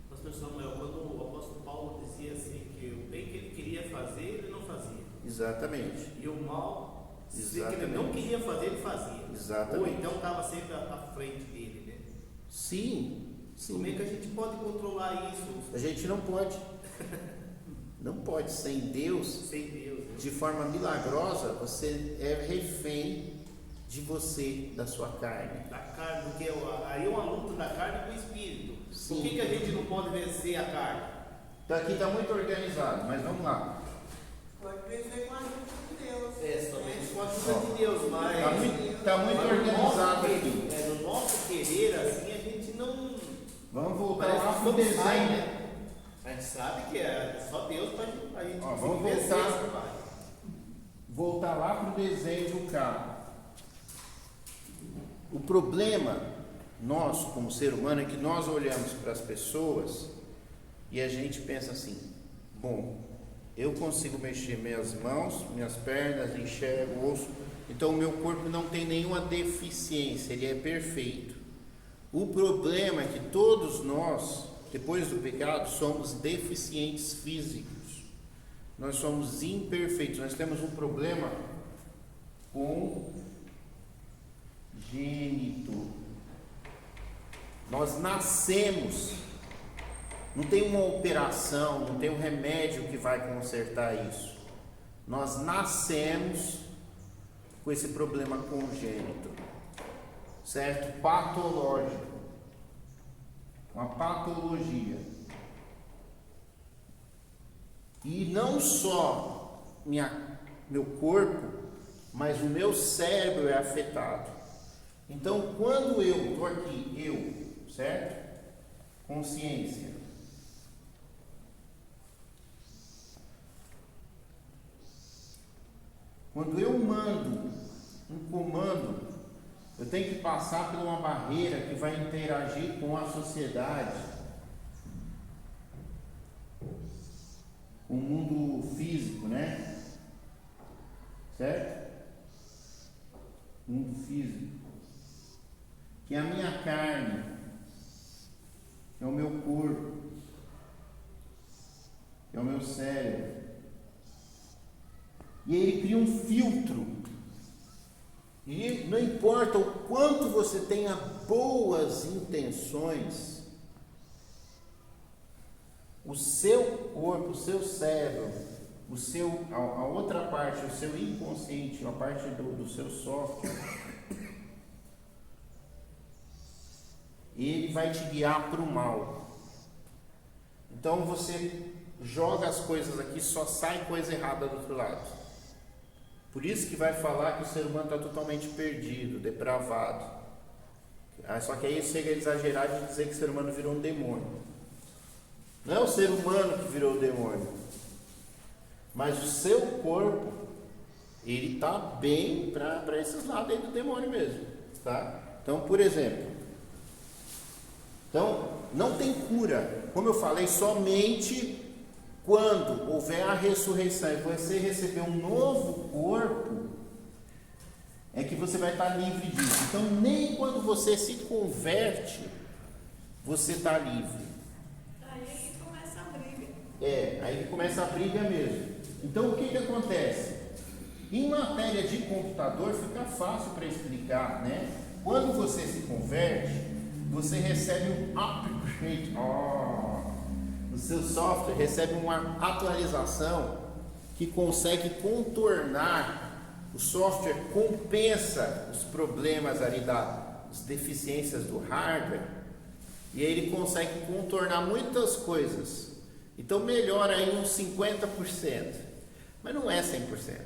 Pastor Samuel, quando o apóstolo Paulo dizia assim, que o bem que ele queria fazer, ele não fazia. Exatamente. E o mal, que Exatamente. ele não queria fazer, ele fazia. Exatamente. Ou então estava sempre à frente dele, né? Sim. Como é que a gente pode controlar isso? A gente não pode. Não pode. Sem Deus, Sem Deus, né? de forma milagrosa, você é refém de você, da sua carne. Da carne, porque aí é uma luta da carne com o espírito. Sim. Por que a gente não pode vencer a carne? Então aqui está muito organizado, mas vamos lá. Pode vencer com a ajuda de Deus. É, somente com a ajuda de Deus, mas. Está muito mas no organizado nosso aqui. no nosso querer, assim, a gente não. Vamos voltar Parece lá que para o não desenho. sai, né? A gente sabe que é só Deus para a gente Ó, conseguir vamos vencer voltar. esse trabalho. Voltar lá para o desenho do carro. O problema nosso como ser humano é que nós olhamos para as pessoas e a gente pensa assim: bom, eu consigo mexer minhas mãos, minhas pernas, enxergo, ouço, então o meu corpo não tem nenhuma deficiência, ele é perfeito. O problema é que todos nós, depois do pecado, somos deficientes físicos. Nós somos imperfeitos, nós temos um problema congênito. Nós nascemos, não tem uma operação, não tem um remédio que vai consertar isso. Nós nascemos com esse problema congênito, certo? Patológico, uma patologia. E não só meu corpo, mas o meu cérebro é afetado. Então, quando eu estou aqui, certo? Consciência. Quando eu mando um comando, eu tenho que passar por uma barreira que vai interagir com a sociedade, com o mundo físico, né? Certo? Mundo físico. Que é a minha carne, que é o meu corpo, que é o meu cérebro. E ele cria um filtro. E não importa o quanto você tenha boas intenções, o seu corpo, o seu cérebro, a outra parte, o seu inconsciente, a parte do seu software, ele vai te guiar para o mal. Então você joga as coisas aqui, só sai coisa errada do outro lado. Por isso que vai falar que o ser humano está totalmente perdido, depravado. Só que aí chega a exagerar de dizer que o ser humano virou um demônio. Não é o ser humano que virou o demônio, mas o seu corpo, ele está bem para esses lados aí do demônio mesmo, tá? Então, por exemplo, não tem cura, como eu falei, somente quando houver a ressurreição e você receber um novo corpo, é que você vai estar livre disso. Então, nem quando você se converte, você está livre. Aí que começa a briga. Aí começa a briga mesmo. Então, o que acontece? Em matéria de computador, fica fácil para explicar, né? Quando você se converte, você recebe um upgrade. O seu software recebe uma atualização que consegue contornar, o software compensa os problemas ali das deficiências do hardware, e aí ele consegue contornar muitas coisas. Então melhora aí uns 50%, mas não é 100%,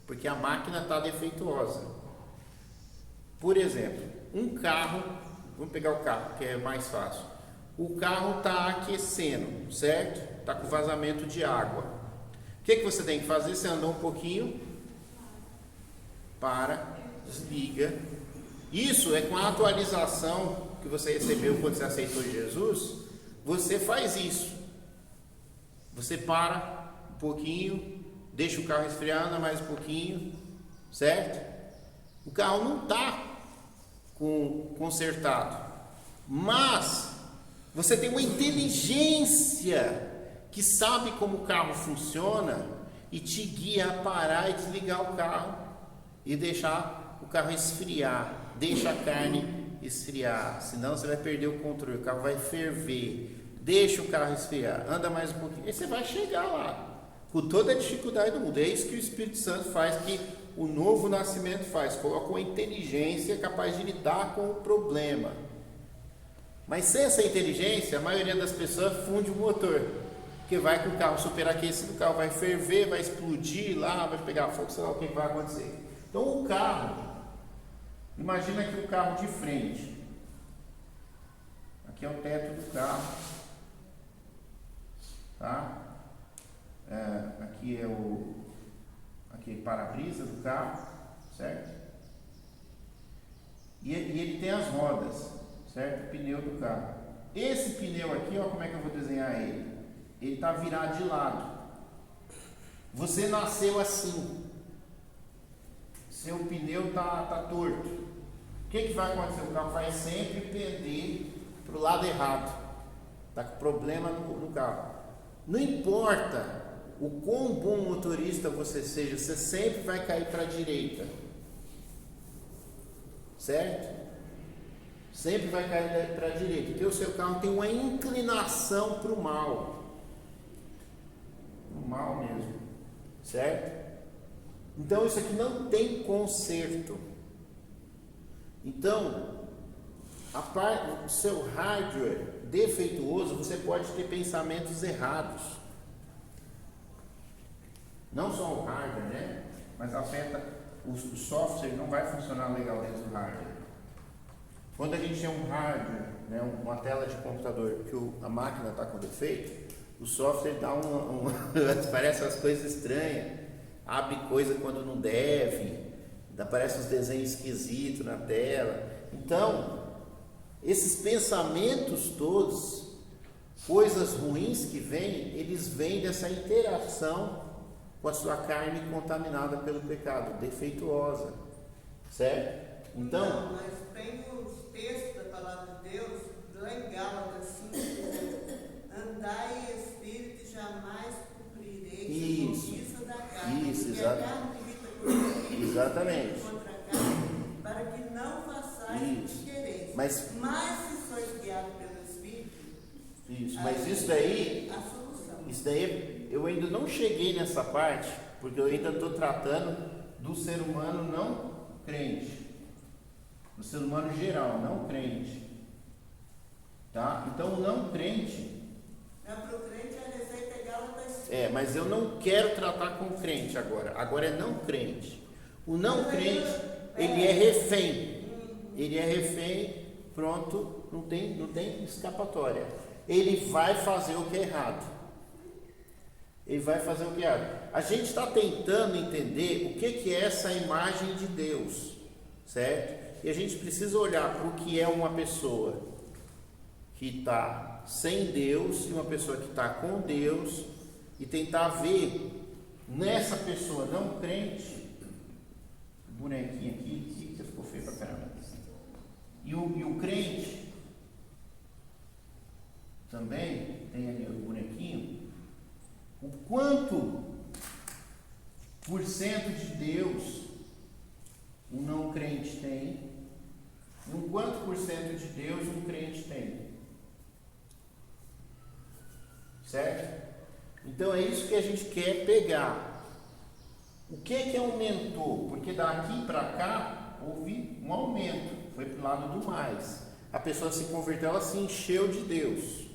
porque a máquina está defeituosa. Por exemplo, um carro, vamos pegar o carro que é mais fácil. O carro está aquecendo, certo? Está com vazamento de água. O que você tem que fazer? Você andou um pouquinho, desliga. Isso é com a atualização que você recebeu quando você aceitou Jesus. Você faz isso. Você para um pouquinho, deixa o carro esfriar, anda mais um pouquinho, certo? O carro não está consertado, mas você tem uma inteligência que sabe como o carro funciona e te guia a parar e desligar o carro e deixar o carro esfriar. Deixa a carne esfriar, senão você vai perder o controle, o carro vai ferver. Deixa o carro esfriar, anda mais um pouquinho, e você vai chegar lá com toda a dificuldade do mundo. É isso que o Espírito Santo faz, que o novo nascimento faz? Coloca uma inteligência capaz de lidar com o problema. Mas sem essa inteligência, a maioria das pessoas funde o motor, porque vai com o carro superaquecido, o carro vai ferver, vai explodir lá, vai pegar fogo, sei lá o que vai acontecer. Então o carro, imagina aqui o carro de frente, aqui é o teto do carro, tá? Aqui é o para-brisa do carro, certo? E ele tem as rodas, certo? O pneu do carro. Esse pneu aqui, ó, como é que eu vou desenhar ele? Ele está virado de lado. Você nasceu assim. Seu pneu tá torto. O que vai acontecer? O carro vai sempre pender para o lado errado. Está com problema no carro. Não importa o quão bom motorista você seja, você sempre vai cair para a direita. Certo? Sempre vai cair para a direita, porque o seu carro tem uma inclinação para o mal. O mal mesmo. Certo? Então isso aqui não tem conserto. Então, o seu hardware defeituoso, você pode ter pensamentos errados. Não só o hardware, né? Mas afeta o software, não vai funcionar legal dentro do hardware. Quando a gente tem um hardware, né, uma tela de computador que a máquina está com defeito, o software dá parece umas coisas estranhas, abre coisa quando não deve, aparece uns desenhos esquisitos na tela. Então, esses pensamentos todos, coisas ruins que vêm, eles vêm dessa interação com a sua carne contaminada pelo pecado, defeituosa, certo? Então, mas tem os textos da palavra de Deus, lá em Gálatas 5, andai em espírito e jamais cumprireis a conquista da carne. Isso, porque a carne milita contra o espírito, exatamente. contra a carne, para que não façais o que quereis. Mas se sois guiados pelo Espírito, mas isso daí, a solução. isso daí, eu ainda não cheguei nessa parte, porque eu ainda estou tratando do ser humano não crente, do ser humano geral, não crente, tá? Então o não crente, Para o crente a receita é Gálatas 5. mas eu não quero tratar com crente agora é não crente. O não crente, ele é refém, pronto, não tem escapatória. Ele vai fazer o que é errado. A gente está tentando entender o que é essa imagem de Deus, certo? E a gente precisa olhar para o que é uma pessoa que está sem Deus e uma pessoa que está com Deus e tentar ver nessa pessoa não crente, bonequinho aqui que ficou feio pra caramba, e o crente também tem ali o bonequinho, o quanto por cento de Deus um não crente tem e um quanto por cento de Deus um crente tem, certo? Então é isso que a gente quer pegar. O que aumentou? Porque daqui para cá houve um aumento, foi para o lado do mais. A pessoa se converteu, ela se encheu de Deus.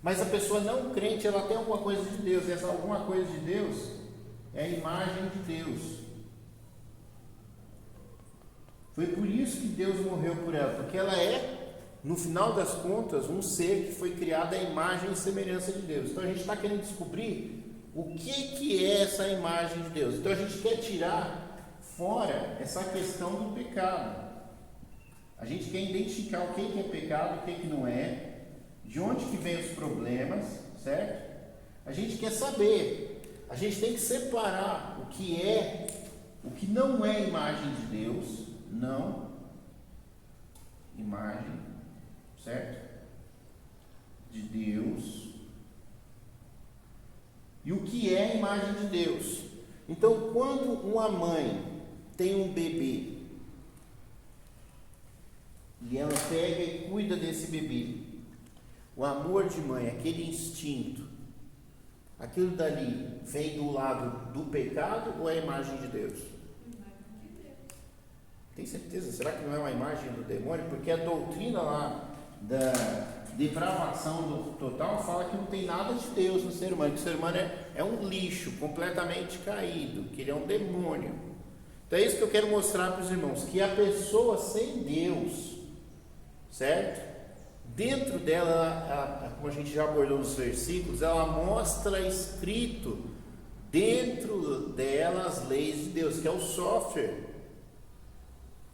Mas a pessoa não crente, ela tem alguma coisa de Deus. Essa alguma coisa de Deus é a imagem de Deus. Foi por isso que Deus morreu por ela, porque ela é, no final das contas, um ser que foi criado à imagem e semelhança de Deus. Então a gente está querendo descobrir o que é essa imagem de Deus. Então a gente quer tirar fora essa questão do pecado. A gente quer identificar o que é pecado, o que não é, de onde que vem os problemas, certo? A gente quer saber, a gente tem que separar o que não é imagem de Deus, não imagem, certo? De Deus, e o que é a imagem de Deus. Então, quando uma mãe tem um bebê e ela pega e cuida desse bebê, o amor de mãe, aquele instinto, aquilo dali vem do lado do pecado ou é a imagem de Deus? Tem certeza? Será que não é uma imagem do demônio? Porque a doutrina lá da depravação total fala que não tem nada de Deus no ser humano, que o ser humano é um lixo completamente caído, que ele é um demônio. Então é isso que eu quero mostrar para os irmãos, que a pessoa sem Deus, certo? Dentro dela, como a gente já abordou nos versículos, ela mostra escrito dentro dela as leis de Deus, que é o software.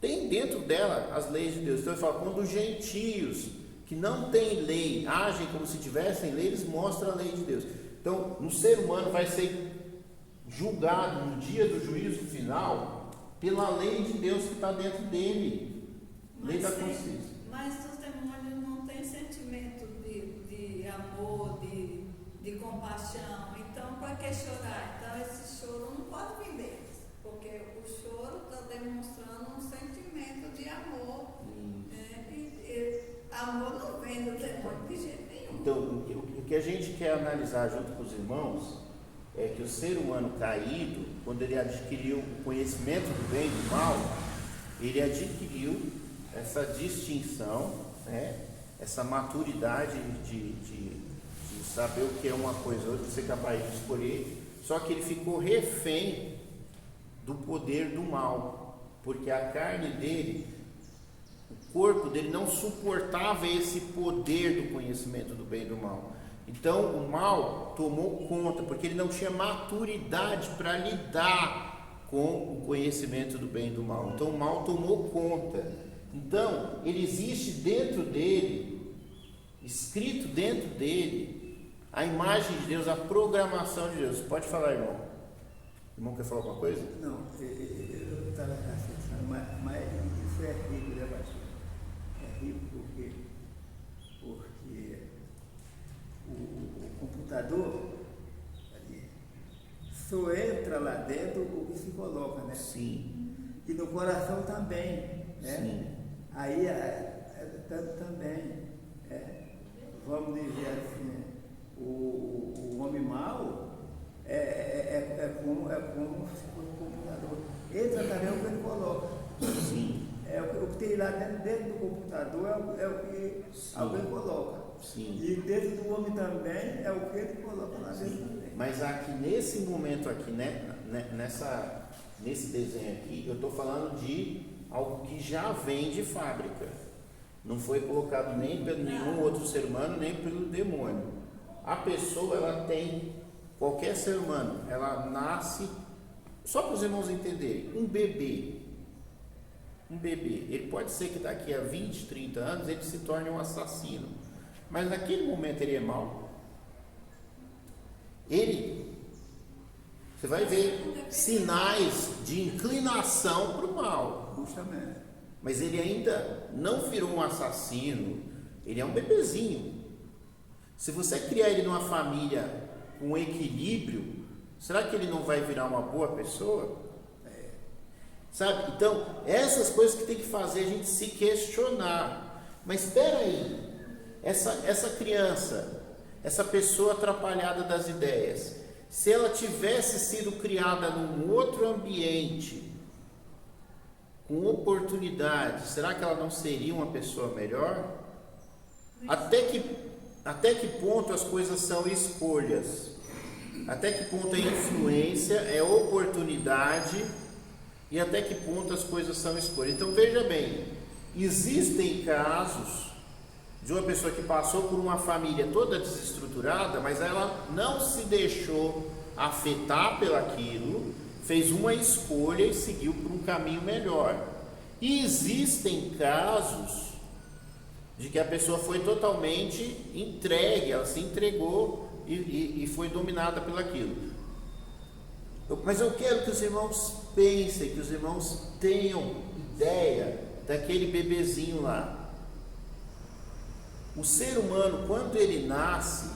Tem dentro dela as leis de Deus. Então ele fala, quando os gentios que não têm lei agem como se tivessem lei, eles mostram a lei de Deus. Então, no ser humano vai ser julgado no dia do juízo final pela lei de Deus que está dentro dele, lei da consciência. Mas os demônios não têm sentimento de amor, de compaixão. Então, para que chorar? Então, esse choro não pode vir deles, porque o choro está demonstrando um sentimento de amor. Amor não vem do demônio de jeito nenhum. Então, o que a gente quer analisar junto com os irmãos é que o ser humano caído, quando ele adquiriu o conhecimento do bem e do mal, ele adquiriu essa distinção, né? Essa maturidade de saber o que é uma coisa, de ser capaz de escolher, só que ele ficou refém do poder do mal, porque a carne dele, o corpo dele não suportava esse poder do conhecimento do bem e do mal. Então o mal tomou conta, porque ele não tinha maturidade para lidar com o conhecimento do bem e do mal. Então o mal tomou conta. Então ele existe dentro dele, escrito dentro dele, a imagem de Deus, a programação de Deus. Pode falar, irmão. O irmão quer falar alguma coisa? Não, eu estava pensando, mas isso é rico, né, pastor? É rico porque o computador ali, só entra lá dentro o que se coloca, né? Sim. E no coração também, né? Sim. Aí também, vamos dizer assim, o homem mau é como se fosse um computador. Entra também o que ele coloca. Sim. O que tem lá dentro do computador é o que alguém coloca. Sim. E dentro do homem também é o que ele coloca lá dentro também. Mas aqui nesse momento aqui, né, nesse desenho aqui, eu estou falando de algo que já vem de fábrica. Não foi colocado nem pelo nenhum outro ser humano, nem pelo demônio. A pessoa, ela tem, qualquer ser humano, ela nasce, só para os irmãos entenderem, um bebê, ele pode ser que daqui a 20, 30 anos ele se torne um assassino, mas naquele momento ele é mau. Você vai ver sinais de inclinação para o mal. Justamente. Mas ele ainda não virou um assassino, ele é um bebezinho. Se você criar ele numa família com equilíbrio, será que ele não vai virar uma boa pessoa? Sabe? Então, essas coisas que tem que fazer a gente se questionar. Mas espera aí, essa criança, essa pessoa atrapalhada das ideias, se ela tivesse sido criada num outro ambiente, com oportunidade, será que ela não seria uma pessoa melhor? Até que ponto as coisas são escolhas? Até que ponto é influência, é oportunidade, e até que ponto as coisas são escolhas? Então veja bem, existem casos de uma pessoa que passou por uma família toda desestruturada, mas ela não se deixou afetar pelaquilo, fez uma escolha e seguiu por um caminho melhor. E existem casos de que a pessoa foi totalmente entregue, ela se entregou e foi dominada pelaquilo. Mas eu quero que os irmãos pensem, que os irmãos tenham ideia daquele bebezinho lá. O ser humano, quando ele nasce,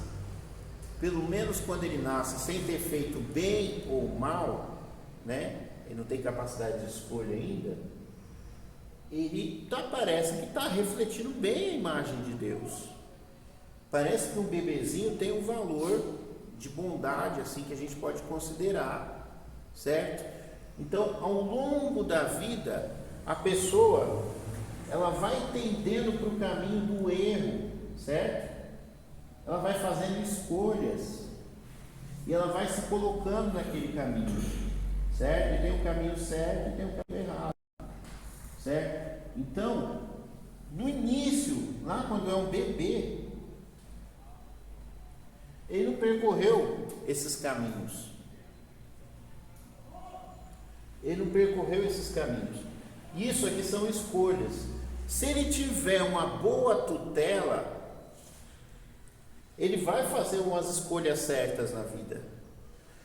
pelo menos quando ele nasce sem ter feito bem ou mal, né? Ele não tem capacidade de escolha ainda, ele parece que está refletindo bem a imagem de Deus. Parece que um bebezinho tem um valor de bondade assim que a gente pode considerar, certo? Então, ao longo da vida, a pessoa, ela vai entendendo para o caminho do erro, certo? Ela vai fazendo escolhas e ela vai se colocando naquele caminho, certo? E tem o caminho certo e tem o caminho errado, certo? Então, no início, lá quando é um bebê, ele não percorreu esses caminhos. Ele não percorreu esses caminhos. Isso aqui são escolhas. Se ele tiver uma boa tutela, ele vai fazer umas escolhas certas na vida.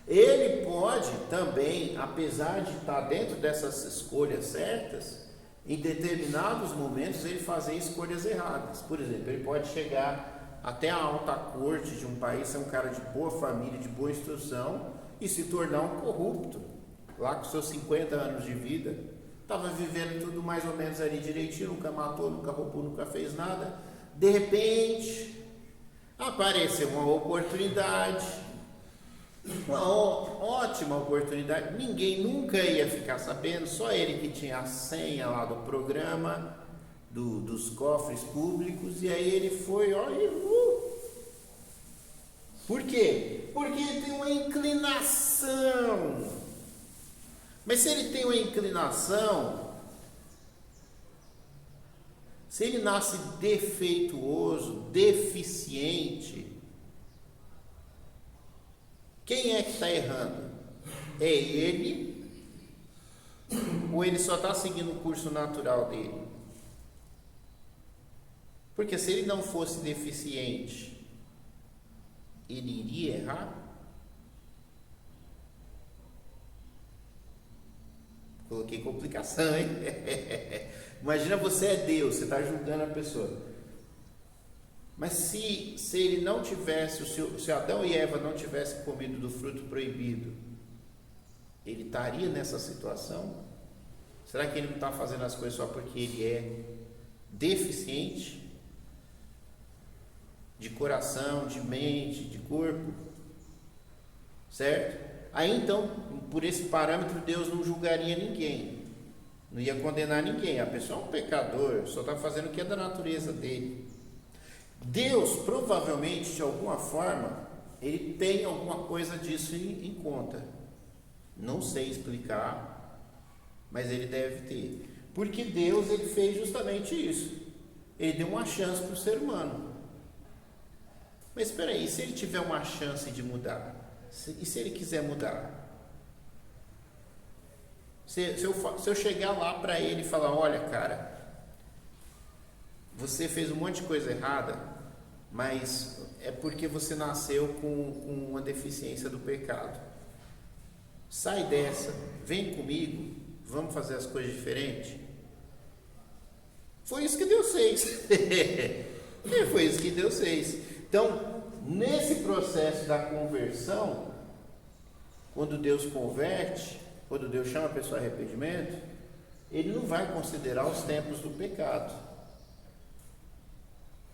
Ele pode também, apesar de estar dentro dessas escolhas certas, em determinados momentos ele fazer escolhas erradas. Por exemplo, ele pode chegar até a alta corte de um país, ser um cara de boa família, de boa instrução, e se tornar um corrupto, lá com seus 50 anos de vida, estava vivendo tudo mais ou menos ali direitinho, nunca matou, nunca roubou, nunca fez nada. De repente, apareceu uma oportunidade, uma ótima oportunidade, ninguém nunca ia ficar sabendo, só ele que tinha a senha lá do programa, dos cofres públicos, e aí ele foi, ó, Por quê? Porque ele tem uma inclinação. Mas se ele tem uma inclinação, se ele nasce defeituoso, deficiente, quem é que está errando? É ele? Ou ele só está seguindo o curso natural dele? Porque se ele não fosse deficiente, ele iria errar? Coloquei complicação, hein? Imagina, você é Deus, você está julgando a pessoa. Mas se ele não tivesse, se Adão e Eva não tivessem comido do fruto proibido, ele estaria nessa situação? Será que ele não está fazendo as coisas só porque ele é deficiente? De coração, de mente, de corpo, certo? Aí então, por esse parâmetro, Deus não julgaria ninguém, não ia condenar ninguém. A pessoa é um pecador, só está fazendo o que é da natureza dele. Deus, provavelmente, de alguma forma, ele tem alguma coisa disso em conta. Não sei explicar, mas ele deve ter. Porque Deus, ele fez justamente isso. Ele deu uma chance para o ser humano. Mas espera aí, e se ele tiver uma chance de mudar? E se ele quiser mudar? Se eu chegar lá para ele e falar, olha, cara, você fez um monte de coisa errada, mas é porque você nasceu com uma deficiência do pecado. Sai dessa, vem comigo, vamos fazer as coisas diferentes. Foi isso que Deus fez. Foi isso que Deus fez. Então, nesse processo da conversão, quando Deus converte, quando Deus chama a pessoa a arrependimento, ele não vai considerar os tempos do pecado.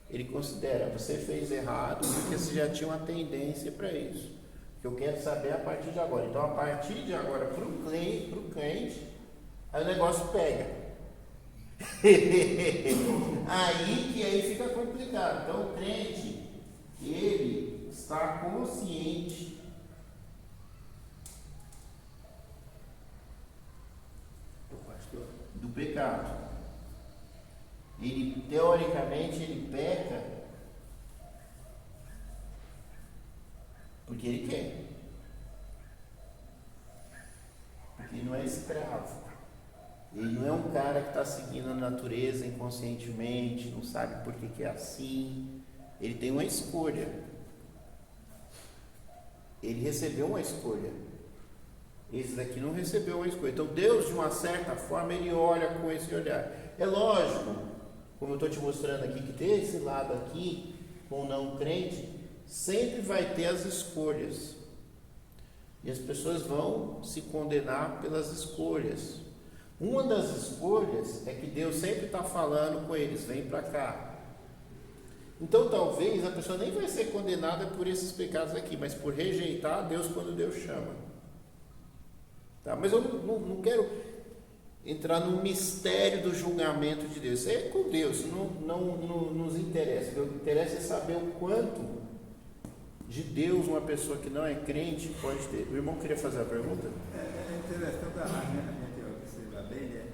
Ele considera, você fez errado porque você já tinha uma tendência para isso. Que eu quero saber a partir de agora. Então, a partir de agora, para o crente, aí o negócio pega. aí fica complicado. Então, o crente, ele está consciente do pecado. Ele, teoricamente, ele peca porque ele quer. Porque ele não é escravo. Ele não é um cara que está seguindo a natureza inconscientemente, não sabe por que é assim. Ele tem uma escolha. Ele recebeu uma escolha. Esse daqui não recebeu uma escolha. Então Deus, de uma certa forma, ele olha com esse olhar. É lógico, como eu estou te mostrando aqui, que desse lado aqui, com o não crente, sempre vai ter as escolhas. E as pessoas vão se condenar pelas escolhas. Uma das escolhas é que Deus sempre está falando com eles, vem para cá. Então talvez a pessoa nem vai ser condenada por esses pecados aqui, mas por rejeitar a Deus quando Deus chama. Tá? Mas eu não quero entrar no mistério do julgamento de Deus. Isso é com Deus, não nos interessa. O que interessa é saber o quanto de Deus uma pessoa que não é crente pode ter. O irmão queria fazer a pergunta? É interessante a gente observar bem, né?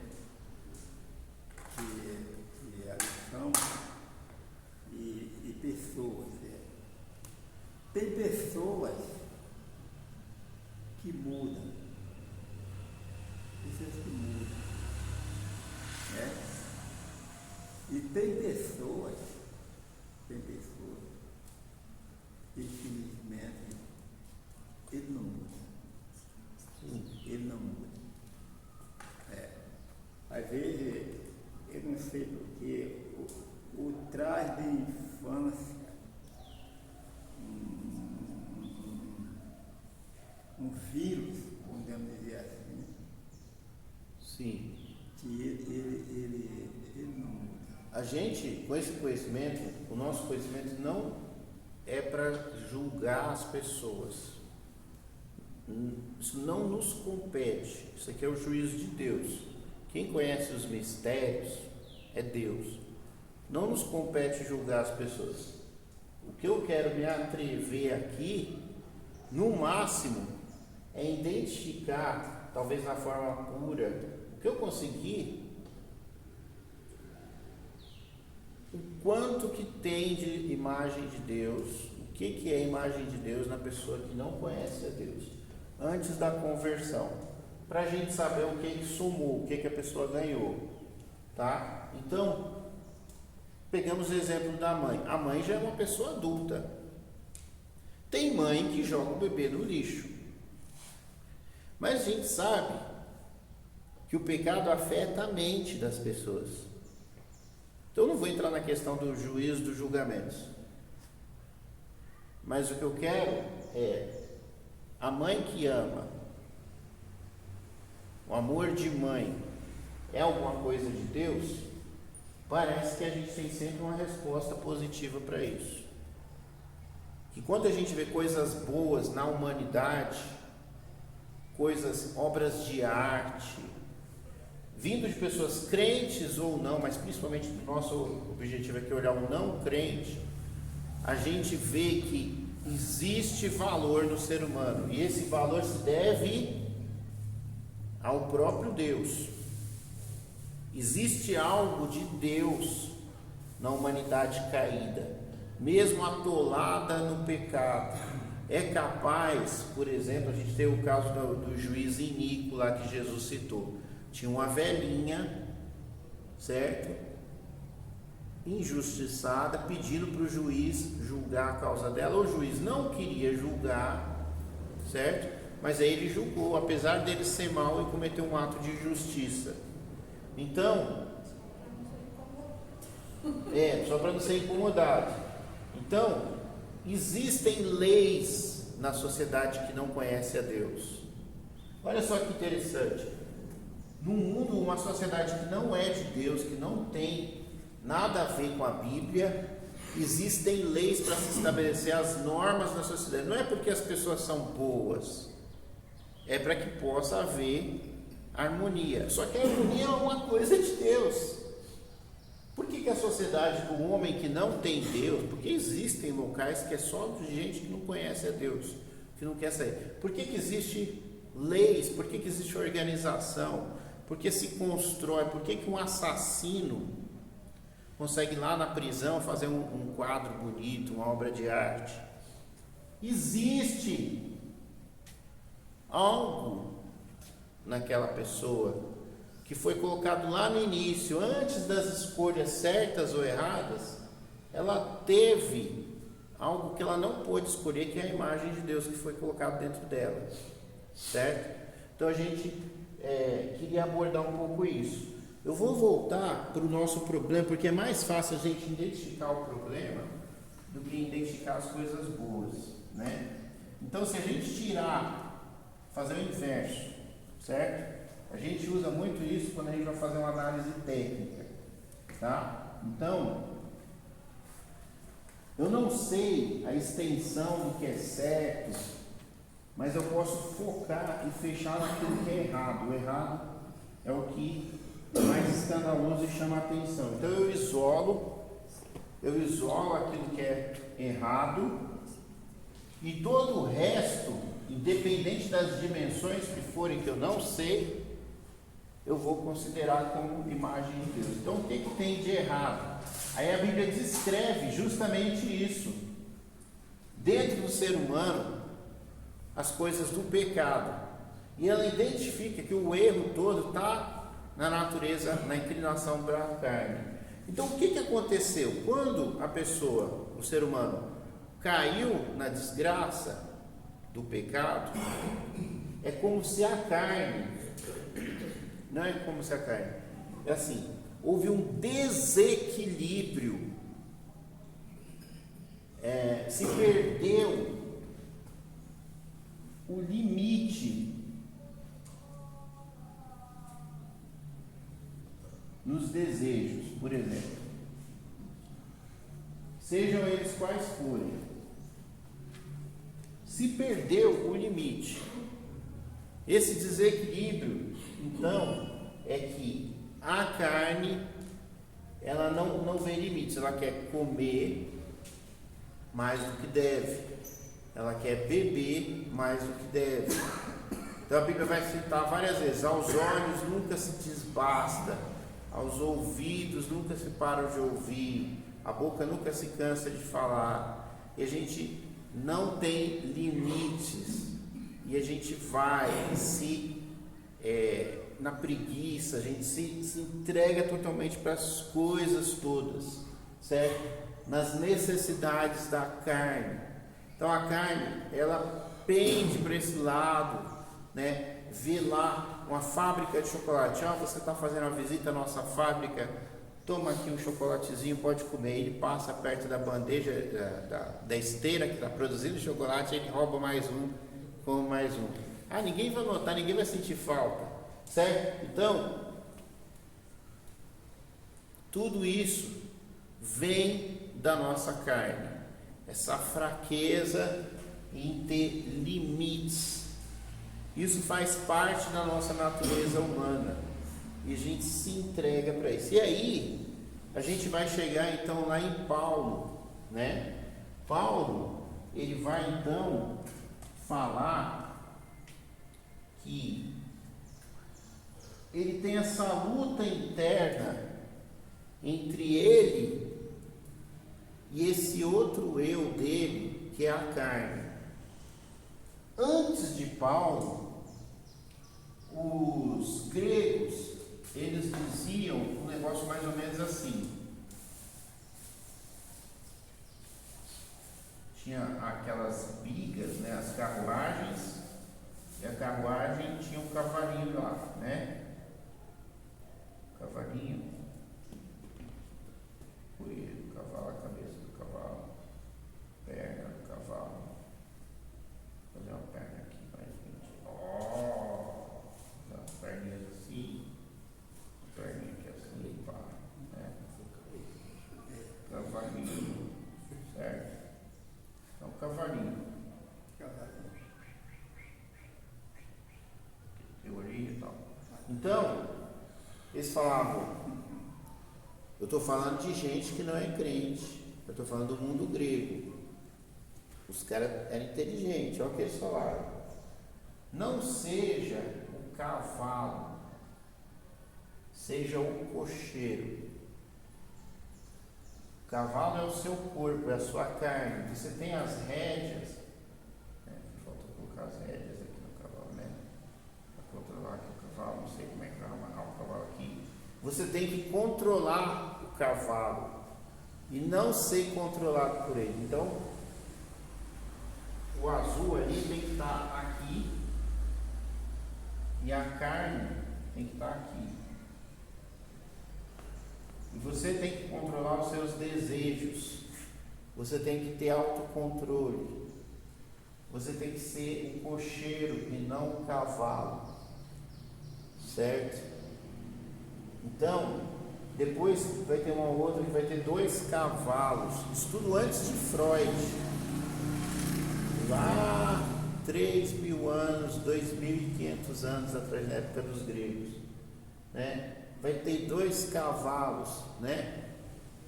Que a lição e pessoas. Né? Tem pessoas que mudam. Pessoas que mudam. Né? E tem pessoas, infelizmente, ele não muda. Ele não muda. Às vezes, eu não sei porque, o traje de infância, um vírus, podemos dizer assim, Sim. que ele não muda. A gente, com esse conhecimento, o nosso conhecimento não é para julgar as pessoas. Isso não nos compete. Isso aqui é o juízo de Deus. Quem conhece os mistérios é Deus. Não nos compete julgar as pessoas. O que eu quero me atrever aqui, no máximo, é identificar, talvez na forma pura, o que eu conseguir, o quanto que tem de imagem de Deus, o que é a imagem de Deus na pessoa que não conhece a Deus, antes da conversão, para a gente saber o que somou, o que a pessoa ganhou, tá? Então, pegamos o exemplo da mãe. A mãe já é uma pessoa adulta. Tem mãe que joga o bebê no lixo. Mas a gente sabe que o pecado afeta a mente das pessoas. Então eu não vou entrar na questão do juízo, dos julgamentos. Mas o que eu quero é a mãe que ama. O amor de mãe é alguma coisa de Deus? Parece que a gente tem sempre uma resposta positiva para isso. Que quando a gente vê coisas boas na humanidade, coisas, obras de arte, vindo de pessoas crentes ou não, mas principalmente o nosso objetivo aqui é olhar o não crente, a gente vê que existe valor no ser humano, e esse valor se deve ao próprio Deus. Existe algo de Deus na humanidade caída, mesmo atolada no pecado. É capaz, por exemplo, a gente tem o caso do juiz iníquo lá que Jesus citou. Tinha uma velhinha, certo? Injustiçada, pedindo para o juiz julgar a causa dela. O juiz não queria julgar, certo? Mas aí ele julgou, apesar dele ser mau e cometer um ato de justiça. Então, só para não ser incomodado. Então, existem leis na sociedade que não conhece a Deus. Olha só que interessante. No mundo, uma sociedade que não é de Deus, que não tem nada a ver com a Bíblia, existem leis para se estabelecer as normas na sociedade. Não é porque as pessoas são boas, é para que possa haver harmonia. Só que a harmonia é uma coisa de Deus. Por que a sociedade do homem que não tem Deus, porque existem locais que é só de gente que não conhece a Deus, que não quer sair. Por que existe leis? Por que existe organização? Por que se constrói? Por que um assassino consegue lá na prisão fazer um quadro bonito, uma obra de arte? Existe algo naquela pessoa que foi colocado lá no início, antes das escolhas certas ou erradas, ela teve algo que ela não pôde escolher, que é a imagem de Deus que foi colocado dentro dela, certo? Então a gente queria abordar um pouco isso. Eu vou voltar para o nosso problema, porque é mais fácil a gente identificar o problema do que identificar as coisas boas, né? Então, se a gente fazer o inverso, certo? A gente usa muito isso quando a gente vai fazer uma análise técnica, tá? Então, eu não sei a extensão do que é certo, mas eu posso focar e fechar naquilo que é errado. O errado é o que é mais escandaloso e chama a atenção. Então eu isolo aquilo que é errado, e todo o resto, independente das dimensões que forem que eu não sei, eu vou considerar como imagem de Deus. Então o que tem de errado? Aí a Bíblia descreve justamente isso. Dentro do ser humano, as coisas do pecado. E ela identifica que o erro todo está na natureza, na inclinação para a carne. Então o que aconteceu? Quando a pessoa, o ser humano, caiu na desgraça do pecado, é como se a carne, não é como se a carne, é assim, houve um desequilíbrio, se perdeu o limite nos desejos, por exemplo, sejam eles quais forem, se perdeu o limite. Esse desequilíbrio, então, é que a carne, ela não vê limites, ela quer comer mais do que deve, ela quer beber mais do que deve. Então a Bíblia vai citar várias vezes: aos olhos nunca se desbasta, aos ouvidos nunca se param de ouvir, a boca nunca se cansa de falar. E a gente não tem limites, e a gente vai na preguiça, a gente se entrega totalmente para as coisas todas, certo? Nas necessidades da carne. Então a carne, ela pende para esse lado, né? Vê lá uma fábrica de chocolate, você está fazendo uma visita à nossa fábrica, toma aqui um chocolatezinho, pode comer. Ele passa perto da bandeja, da esteira que está produzindo chocolate, ele rouba mais um, come mais um. Ninguém vai notar, ninguém vai sentir falta, certo? Então, tudo isso vem da nossa carne, essa fraqueza em ter limites. Isso faz parte da nossa natureza humana, e a gente se entrega para isso. E aí a gente vai chegar então lá em Paulo, né? Paulo, ele vai então falar que ele tem essa luta interna entre ele e esse outro eu dele, que é a carne. Antes de Paulo, os gregos, eles diziam um negócio mais ou menos assim: tinha aquelas bigas, né, as carruagens, e a carruagem tinha um cavalinho lá, né? Cavalinho, coelho, cavalo, a cabeça do cavalo, perna do cavalo. Vou fazer uma perna aqui mais frente. As perninhas assim, perninha aqui assim, pá, né? Cavalinho, certo? Então, cavalinho. Teoria e tal. Então, eles falavam, eu estou falando de gente que não é crente, eu estou falando do mundo grego. Os caras eram inteligentes, olha o que eles falaram: não seja o cavalo, seja o cocheiro. O cavalo é o seu corpo, é a sua carne. Você tem as rédeas, né? Falta colocar as rédeas aqui no cavalo, né? Para controlar aqui o cavalo, não sei como é que vai amarrar o cavalo aqui. Você tem que controlar o cavalo e não ser controlado por ele. Então, o azul ali tem que estar aqui e a carne tem que estar aqui. E você tem que controlar os seus desejos. Você tem que ter autocontrole. Você tem que ser um cocheiro e não um cavalo, certo? Então, depois vai ter uma outra que vai ter 2 cavalos. Isso tudo antes de Freud. Lá 3.000 anos, 2.500 anos atrás, na época dos gregos. né? Vai ter 2 cavalos, né?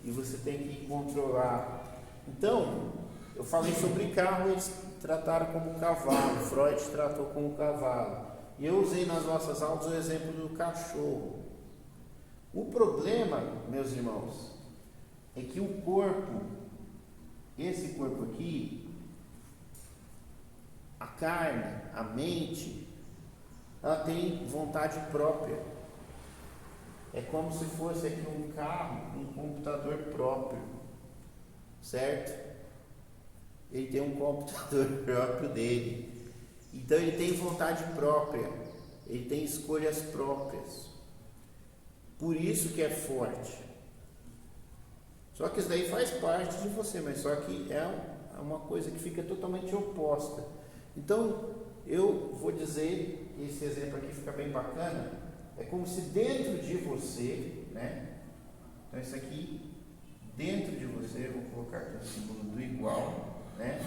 E você tem que controlar. Então, eu falei sobre carro, eles trataram como cavalo, Freud tratou como cavalo. E eu usei nas nossas aulas o exemplo do cachorro. O problema, meus irmãos, é que o corpo, esse corpo aqui, a carne, a mente, ela tem vontade própria. É como se fosse aqui um carro, um computador próprio, certo? Ele tem um computador próprio dele. Então ele tem vontade própria, ele tem escolhas próprias. Por isso que é forte. Só que isso daí faz parte de você, mas só que é uma coisa que fica totalmente oposta. Então, eu vou dizer, esse exemplo aqui fica bem bacana, é como se dentro de você, né? Então isso aqui, dentro de você, eu vou colocar aqui o símbolo do igual, né?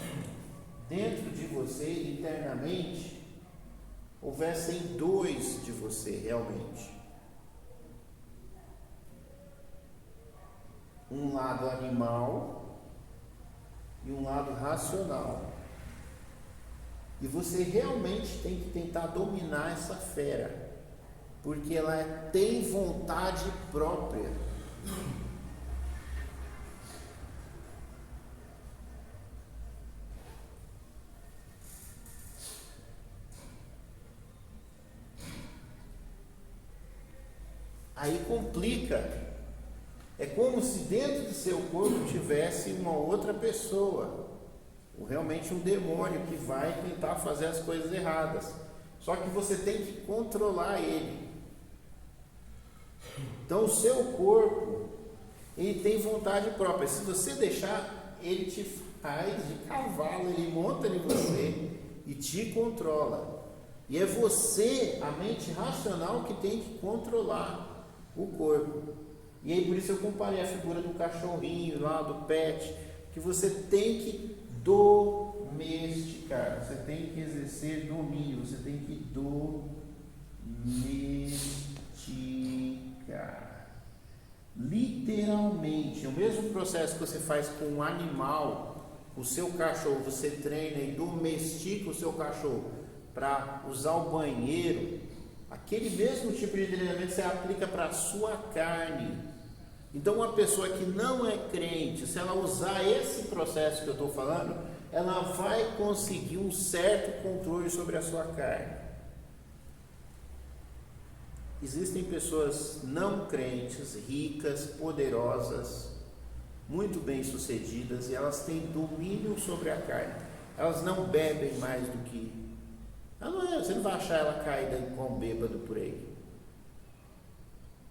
Dentro de você, internamente, houvessem 2 de você realmente. Um lado animal e um lado racional. E você realmente tem que tentar dominar essa fera, porque ela tem vontade própria. Aí complica. É como se dentro do seu corpo tivesse uma outra pessoa, ou realmente um demônio que vai tentar fazer as coisas erradas. Só que você tem que controlar ele. Então o seu corpo, ele tem vontade própria. Se você deixar, ele te faz de cavalo, ele monta em você e te controla. E é você, a mente racional, que tem que controlar o corpo. E aí por isso eu comparei a figura do cachorrinho lá, do pet, que você tem que domesticar, você tem que exercer domínio, você tem que domesticar. Literalmente, o mesmo processo que você faz com um animal, o seu cachorro, você treina e domestica o seu cachorro para usar o banheiro, aquele mesmo tipo de treinamento você aplica para a sua carne. Então uma pessoa que não é crente, se ela usar esse processo que eu estou falando, ela vai conseguir um certo controle sobre a sua carne. Existem pessoas não crentes, ricas, poderosas, muito bem sucedidas, e elas têm domínio sobre a carne. Elas não bebem mais do que... você não vai achar ela caída com bêbado por aí.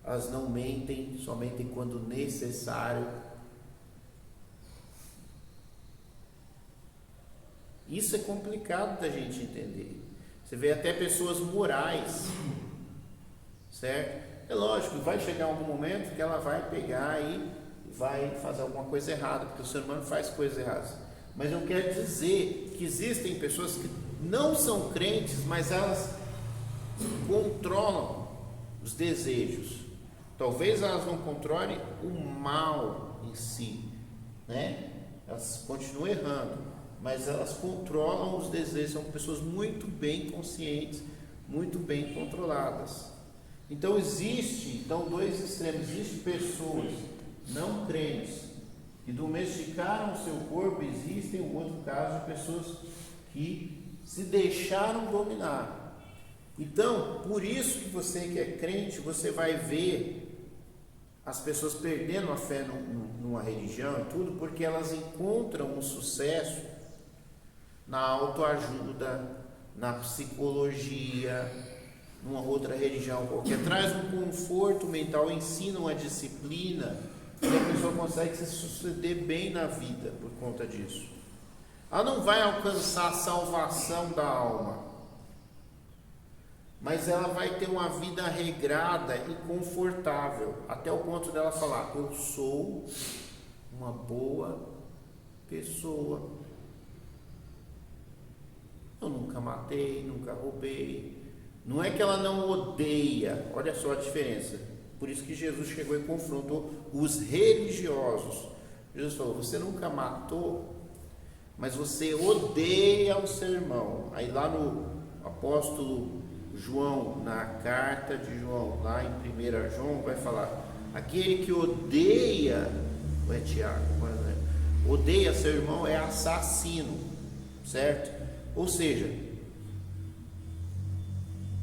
Elas não mentem, só mentem quando necessário. Isso é complicado da gente entender. Você vê até pessoas morais, certo? É lógico, vai chegar algum momento que ela vai pegar e vai fazer alguma coisa errada, porque o ser humano faz coisas erradas. Mas não quer dizer que existem pessoas que não são crentes, mas elas controlam os desejos. Talvez elas não controlem o mal em si, né? Elas continuam errando, mas elas controlam os desejos. São pessoas muito bem conscientes, muito bem controladas. Então existe, 2 extremos. Existem pessoas não crentes que domesticaram o seu corpo. Existem um outro caso de pessoas que se deixaram dominar. Então, por isso que você que é crente, você vai ver as pessoas perdendo a fé numa religião e tudo, porque elas encontram um sucesso na autoajuda, na psicologia, numa outra religião qualquer. Traz um conforto mental, ensina uma disciplina, e a pessoa consegue se suceder bem na vida por conta disso. Ela não vai alcançar a salvação da alma, mas ela vai ter uma vida regrada e confortável, até o ponto dela falar: eu sou uma boa pessoa, eu nunca matei, nunca roubei, Não é que ela não odeia, olha só a diferença. Por isso que Jesus chegou e confrontou os religiosos. Jesus falou: você nunca matou, mas você odeia o seu irmão. Aí lá no apóstolo João, na carta de João, lá em 1 João, vai falar: aquele que odeia, ou é Tiago, odeia seu irmão é assassino, certo? Ou seja,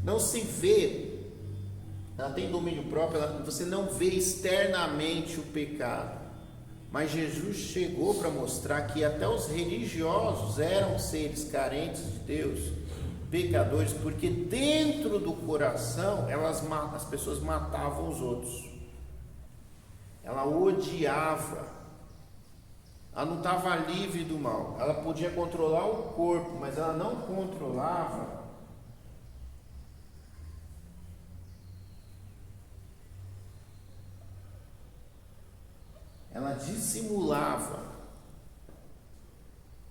não se vê, ela tem domínio próprio, você não vê externamente o pecado, mas Jesus chegou para mostrar que até os religiosos eram seres carentes de Deus, pecadores, porque dentro do coração as pessoas matavam os outros, ela odiava, ela não estava livre do mal, ela podia controlar o corpo, mas ela não controlava ela dissimulava,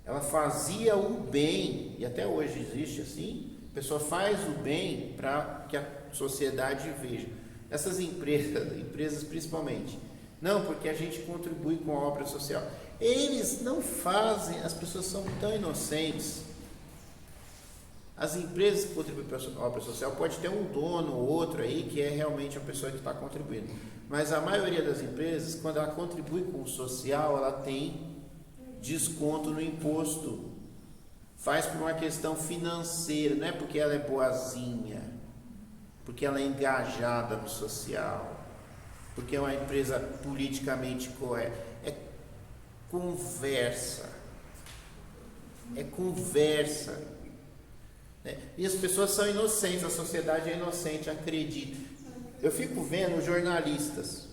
ela fazia o bem, e até hoje existe assim, a pessoa faz o bem para que a sociedade veja. Essas empresas principalmente, não, porque a gente contribui com a obra social, eles não fazem, as pessoas são tão inocentes. As empresas que contribuem para a obra social, pode ter um dono ou outro aí que é realmente a pessoa que está contribuindo, mas a maioria das empresas, quando ela contribui com o social, ela tem desconto no imposto, faz por uma questão financeira, não é porque ela é boazinha, porque ela é engajada no social, porque é uma empresa politicamente correta, é conversa, né? E as pessoas são inocentes, a sociedade é inocente, acredita. Eu fico vendo os jornalistas,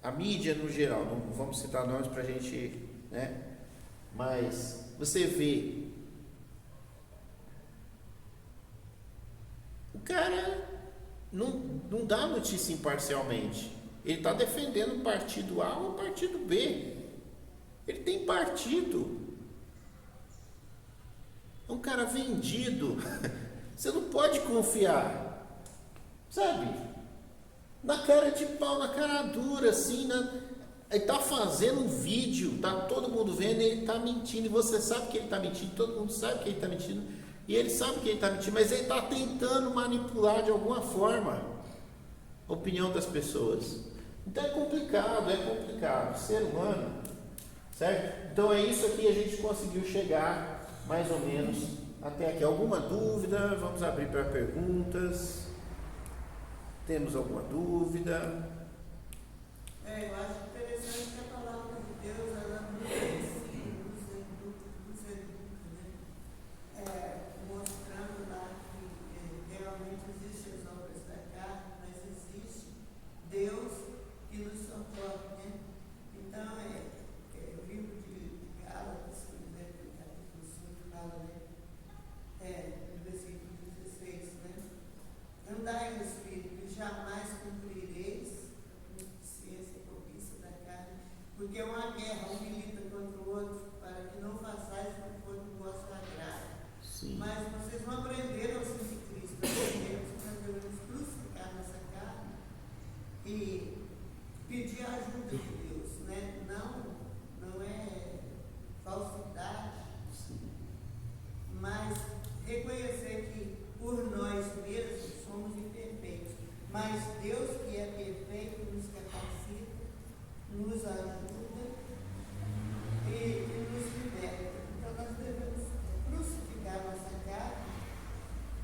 a mídia no geral, não vamos citar nomes para a gente, né? Mas você vê, o cara não dá notícia imparcialmente, ele está defendendo o partido A ou o partido B, ele tem partido, é um cara vendido, você não pode confiar, sabe, na cara de pau, na cara dura, assim, ele está fazendo um vídeo, está todo mundo vendo, ele está mentindo, e você sabe que ele está mentindo, todo mundo sabe que ele está mentindo, e ele sabe que ele está mentindo, mas ele está tentando manipular de alguma forma a opinião das pessoas. Então é complicado, ser humano, certo? Então é isso aqui, a gente conseguiu chegar mais ou menos até aqui. Alguma dúvida? Vamos abrir para perguntas. Temos alguma dúvida? Eu acho interessante que a palavra de Deus, ela nos ensina, nos educa, né? Mostrando lá que realmente existem as obras da carne, mas existe Deus que nos socorre, né? Então, o livro de Gálatas, né, capítulo 5, fala, né? No versículo 16, né? Andai no Espírito e jamais cumprireis ciência e cobiça da carne, porque é uma guerra, um milita contra o outro, para que não façais o que for do vosso agrado. Mas vocês não aprenderam a seguir Cristo, aprendemos que nós devemos crucificar nossa carne e pedir a ajuda de Deus, né? Não é falsidade, mas reconhecer que por nós mesmos somos imperfeitos, mas Deus que é perfeito nos capacita, nos ajuda e nos liberta. Então nós devemos crucificar nossa carne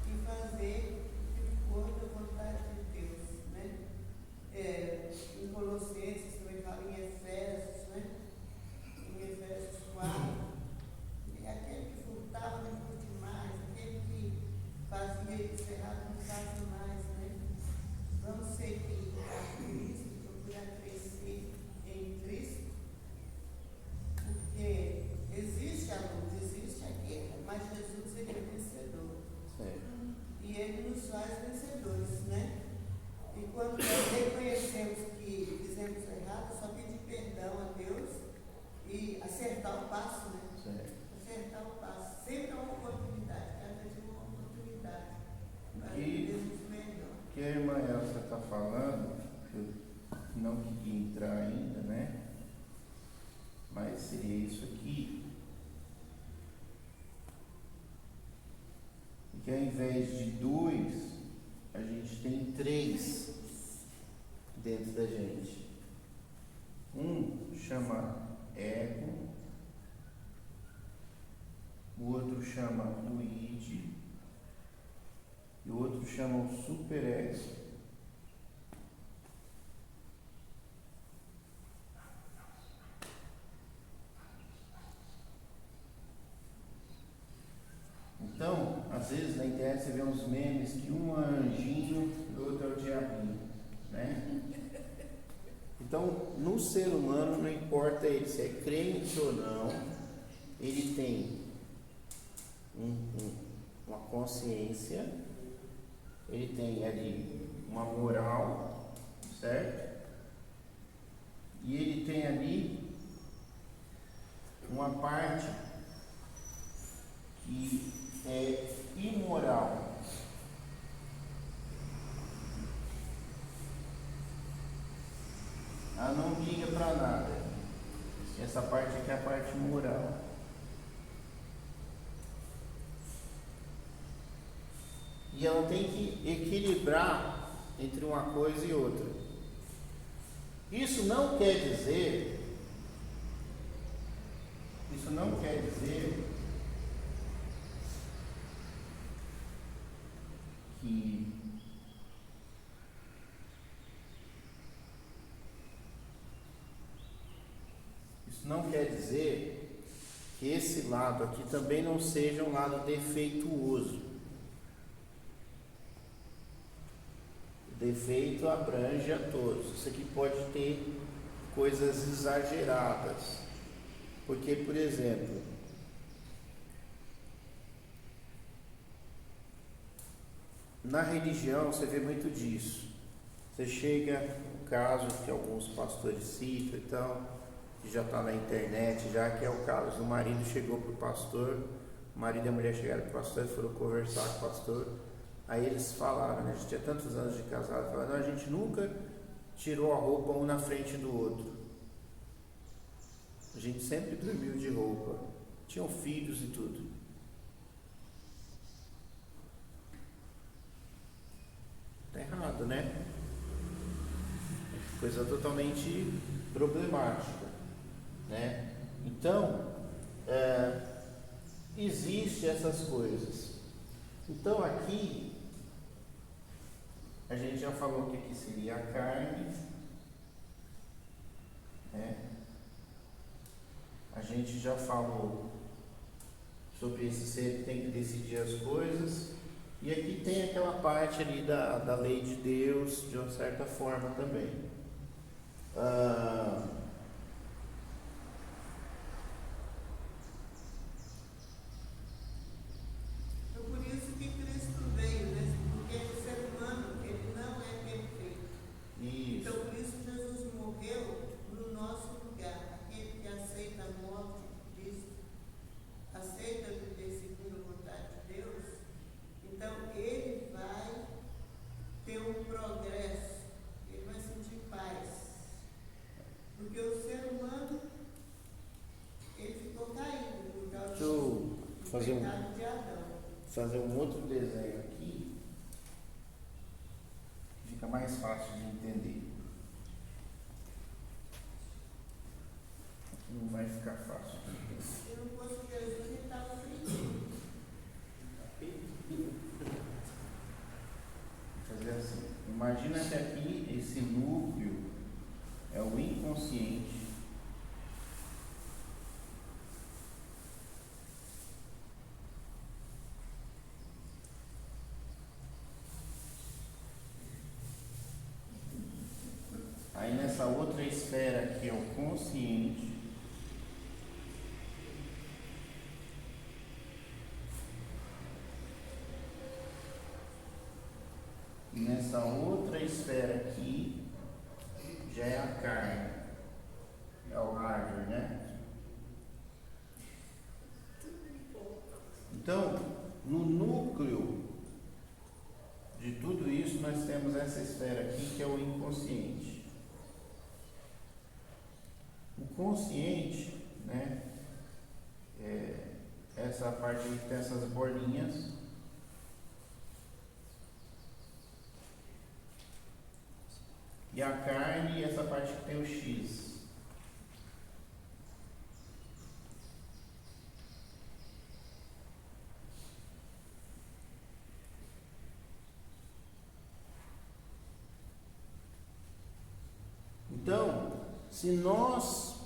e fazer o que for da vontade de Deus, né? Em Colossenses também fala em que ao invés de 2, a gente tem 3 dentro da gente. Um chama ego, o outro chama o id, e o outro chama o superego. Então, às vezes na internet você vê uns memes que um é anjinho e o outro é o diabinho, né? Então, no ser humano, não importa ele se é crente ou não, ele tem uma consciência, ele tem ali uma moral, certo? E ele tem ali uma parte que é imoral. Ela não liga para nada. Essa parte aqui é a parte moral. E ela tem que equilibrar entre uma coisa e outra. Isso não quer dizer que esse lado aqui também não seja um lado defeituoso. O defeito abrange a todos. Isso aqui pode ter coisas exageradas. Porque, por exemplo, na religião você vê muito disso. Você chega, no caso que alguns pastores citam e tal, que já está na internet, já que é o caso, o marido chegou para o pastor, o marido e a mulher chegaram para o pastor e foram conversar com o pastor. Aí eles falaram, né, a gente tinha tantos anos de casado, falaram, não, a gente nunca tirou a roupa um na frente do outro. A gente sempre dormiu de roupa. Tinham filhos e tudo. Tá errado, né? Coisa totalmente problemática, né? Então, existem essas coisas. Então aqui, a gente já falou o que seria a carne, né? A gente já falou sobre esse ser que tem que decidir as coisas. E aqui tem aquela parte ali da lei de Deus, de uma certa forma também. É por isso que Cristo veio, né? Porque o ser humano, ele não é perfeito. Isso. Então, por isso Jesus morreu no nosso lugar. Aquele que aceita a morte de Cristo, aceita viver segundo a vontade de Deus, então ele vai ter um progresso, ele vai sentir paz. Porque o ser humano, ele ficou caído por causa Deixa eu do fazer pecado de Adão. fazer um outro desenho aqui. Fica mais fácil de entender. Não vai ficar fácil de entender. Se não fosse Jesus, ele estava frito. Vou fazer assim. Imagina que aqui esse núcleo é o inconsciente. Aí nessa outra esfera aqui é o consciente. E nessa outra esfera aqui já é a carne. É o hardware, né? Então, no núcleo de tudo isso nós temos essa esfera aqui que é o inconsciente. O consciente, né, essa parte que tem essas bolinhas, e a carne e essa parte que tem o X. Então, se nós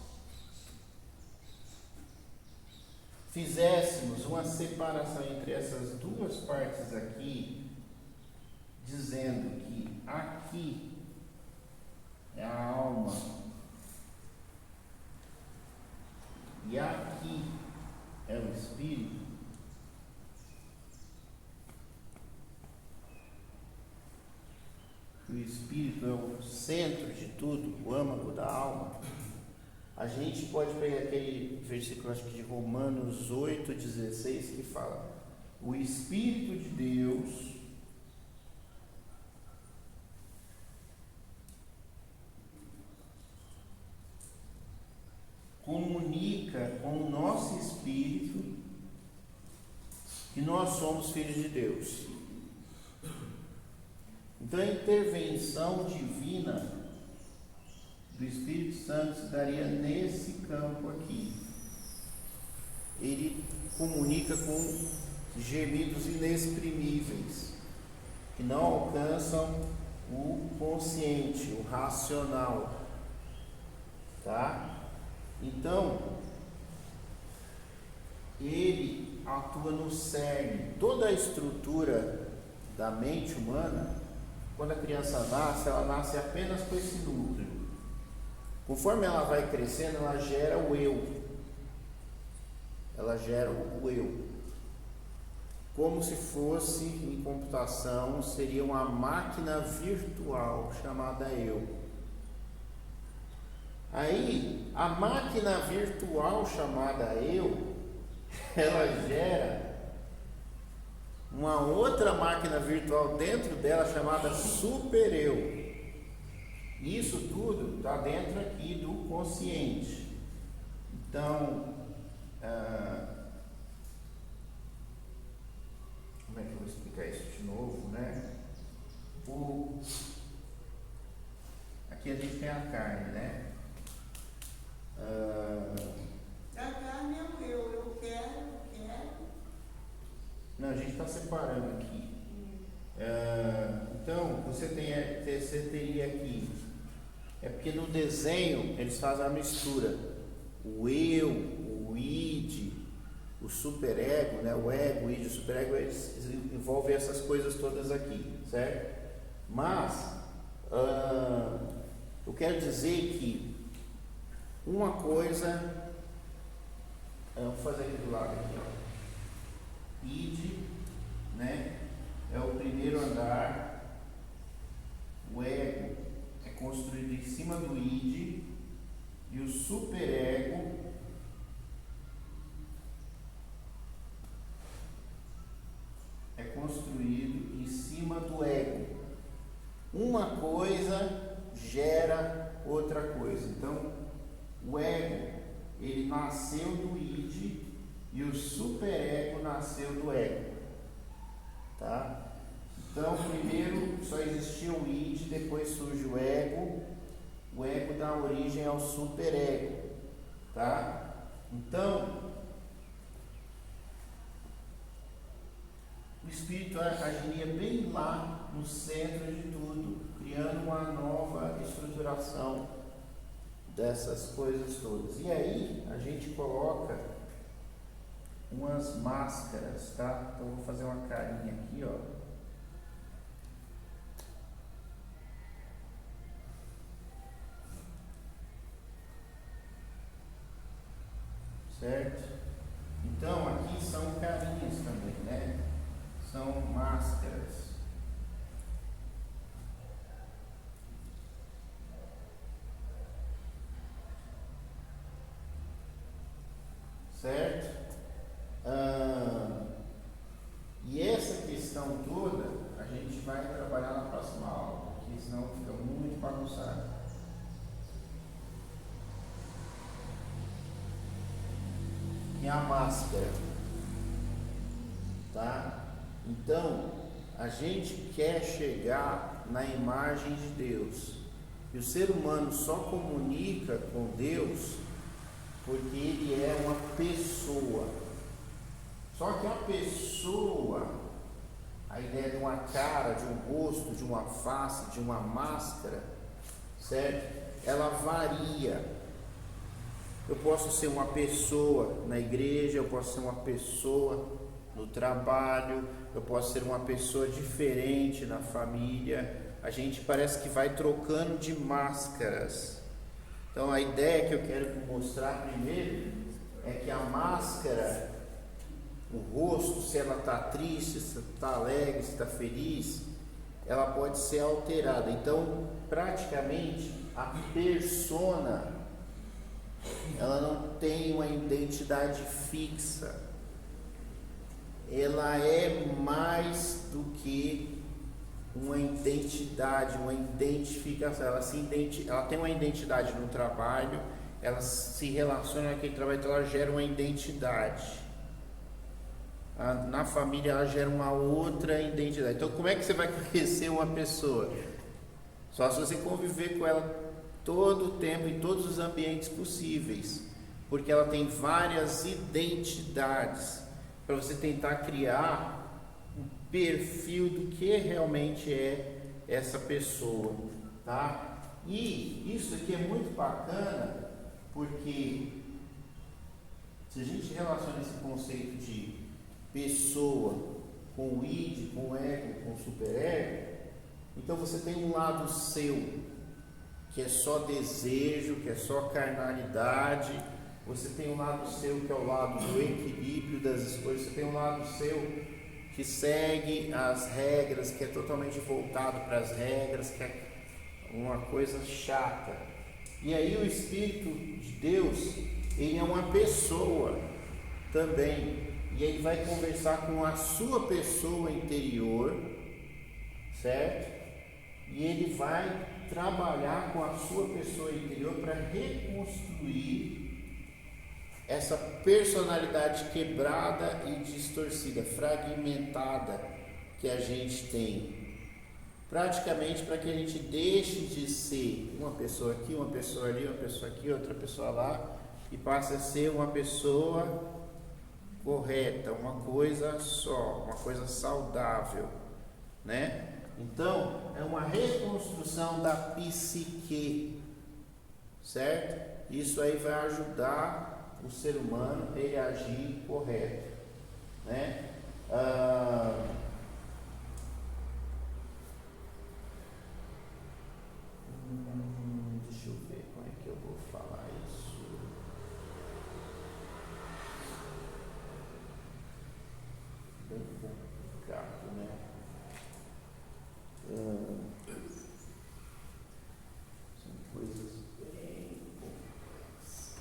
fizéssemos uma separação entre essas duas partes aqui, dizendo que aqui é a alma e aqui é o espírito, o espírito é o centro de tudo, o âmago da alma, a gente pode pegar aquele versículo, acho que de Romanos 8,16, que fala: o Espírito de Deus comunica com o nosso espírito que nós somos filhos de Deus. Então a intervenção divina do Espírito Santo se daria nesse campo aqui. Ele comunica com gemidos inexprimíveis, que não alcançam o consciente, o racional. Tá? Então, ele atua no cerne. Toda a estrutura da mente humana, quando a criança nasce, ela nasce apenas com esse núcleo. Conforme ela vai crescendo, ela gera o eu. Ela gera o eu. Como se fosse, em computação, seria uma máquina virtual chamada eu. Aí, a máquina virtual chamada eu, ela gera uma outra máquina virtual dentro dela chamada super-eu. Isso tudo está dentro aqui do consciente. Então, como é que eu vou explicar isso de novo, né? Aqui a gente tem a carne, né? A carne é o eu quero. Não, a gente está separando aqui. Então, você teria aqui. É porque no desenho eles fazem a mistura. O eu, o id, o superego, né? O ego, o id, o superego, eles envolvem essas coisas todas aqui, certo? Mas, eu quero dizer que uma coisa, vou fazer aqui do lado aqui, ó. Id, né? É o primeiro andar. O ego é construído em cima do id e o superego é construído em cima do ego. Uma coisa gera outra coisa. Então, o ego, ele nasceu do id e o superego nasceu do ego. Tá? Então, primeiro só existia o id, depois surge o ego dá origem ao superego, tá? Então, o espírito agiria bem lá no centro de tudo, criando uma nova estruturação dessas coisas todas. E aí, a gente coloca umas máscaras, tá? Então, vou fazer uma carinha aqui, ó. Certo? Então, aqui são carinhas também, né? São máscaras. Certo? E essa questão toda a gente vai trabalhar na próxima aula, porque senão fica muito bagunçado. E a máscara, tá? Então, a gente quer chegar na imagem de Deus. E o ser humano só comunica com Deus porque ele é uma pessoa. Só que a pessoa, a ideia de uma cara, de um rosto, de uma face, de uma máscara, certo? Ela varia. Eu posso ser uma pessoa na igreja, eu posso ser uma pessoa no trabalho, eu posso ser uma pessoa diferente na família. A gente parece que vai trocando de máscaras. Então a ideia que eu quero mostrar primeiro é que a máscara, o rosto, se ela está triste, se está alegre, se está feliz, ela pode ser alterada. Então, praticamente, a persona, ela não tem uma identidade fixa. Ela é mais do que uma identidade, uma identificação. Ela tem uma identidade no trabalho, ela se relaciona naquele trabalho, então ela gera uma identidade. Na família ela gera uma outra identidade. Então como é que você vai conhecer uma pessoa? Só se você conviver com ela todo o tempo, em todos os ambientes possíveis, porque ela tem várias identidades, para você tentar criar um perfil do que realmente é essa pessoa, tá? E isso aqui é muito bacana, porque se a gente relaciona esse conceito de pessoa com o id, com o ego, com o superego, então você tem um lado seu que é só desejo, que é só carnalidade. Você tem um lado seu que é o lado do equilíbrio das escolhas. Você tem um lado seu que segue as regras, que é totalmente voltado para as regras, que é uma coisa chata. E aí o Espírito de Deus, ele é uma pessoa também. E ele vai conversar com a sua pessoa interior, certo? E ele vai trabalhar com a sua pessoa interior para reconstruir essa personalidade quebrada e distorcida, fragmentada que a gente tem, praticamente para que a gente deixe de ser uma pessoa aqui, uma pessoa ali, uma pessoa aqui, outra pessoa lá, e passe a ser uma pessoa correta, uma coisa só, uma coisa saudável, né? Então, é uma reconstrução da psique, certo? Isso aí vai ajudar o ser humano a ele agir correto, né? Deixa eu ver como é que eu vou falar isso. Bem complicado, né? São coisas bem complexas.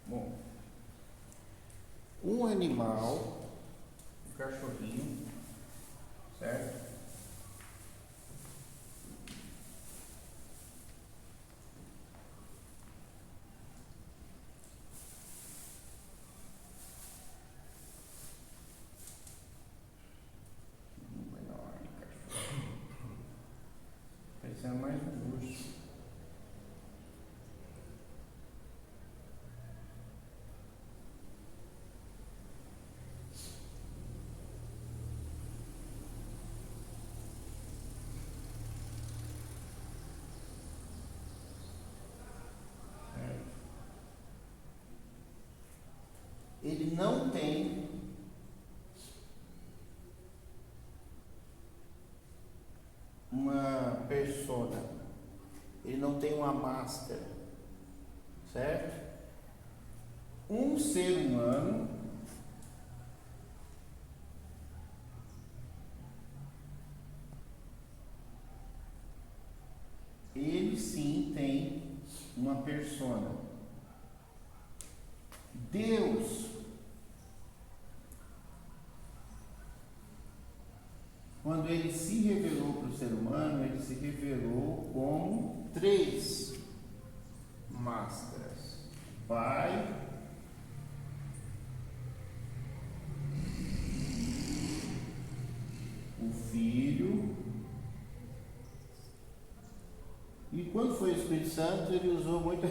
Bom, um animal, um cachorrinho, certo? Menor, cachorro. Esse é mais um urso. Ele não tem uma persona, ele não tem uma máscara, certo? Um ser humano ele sim tem uma persona. Deus, quando ele se revelou para o ser humano, ele se revelou com 3 máscaras: Pai, o Filho, e quando foi o Espírito Santo, ele usou muito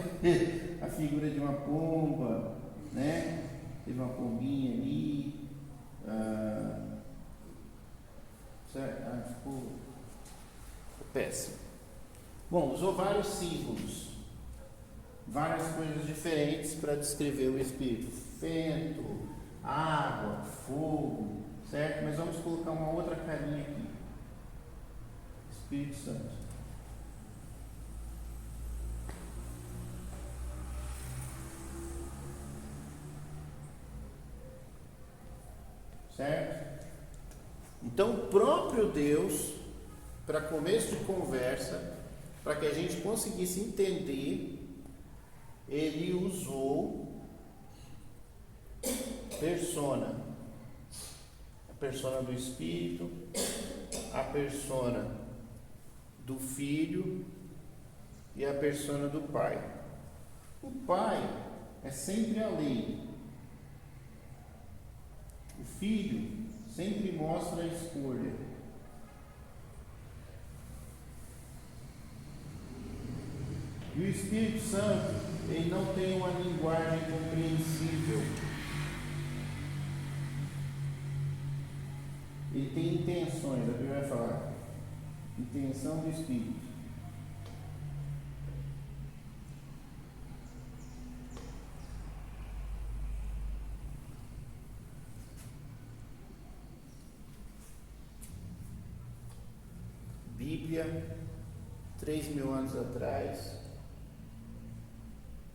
a figura de uma pomba, né? Teve uma pombinha ali, ficou péssimo. Bom, usou vários símbolos, várias coisas diferentes para descrever o Espírito: vento, água, fogo, certo? Mas vamos colocar uma outra carinha aqui: Espírito Santo. Certo? Então, o próprio Deus, para começo de conversa, para que a gente conseguisse entender, ele usou persona. A persona do Espírito, a persona do Filho e a persona do Pai. O Pai é sempre a lei. O Filho sempre mostra a escolha. E o Espírito Santo, ele não tem uma linguagem compreensível. Ele tem intenções, a Bíblia vai falar. Intenção do Espírito. Bíblia, 3.000 anos atrás.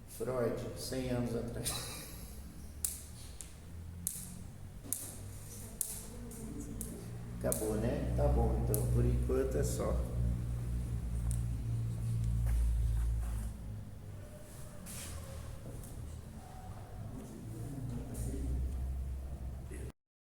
Freud, 100 anos atrás. Acabou, né? Tá bom, então, por enquanto é só.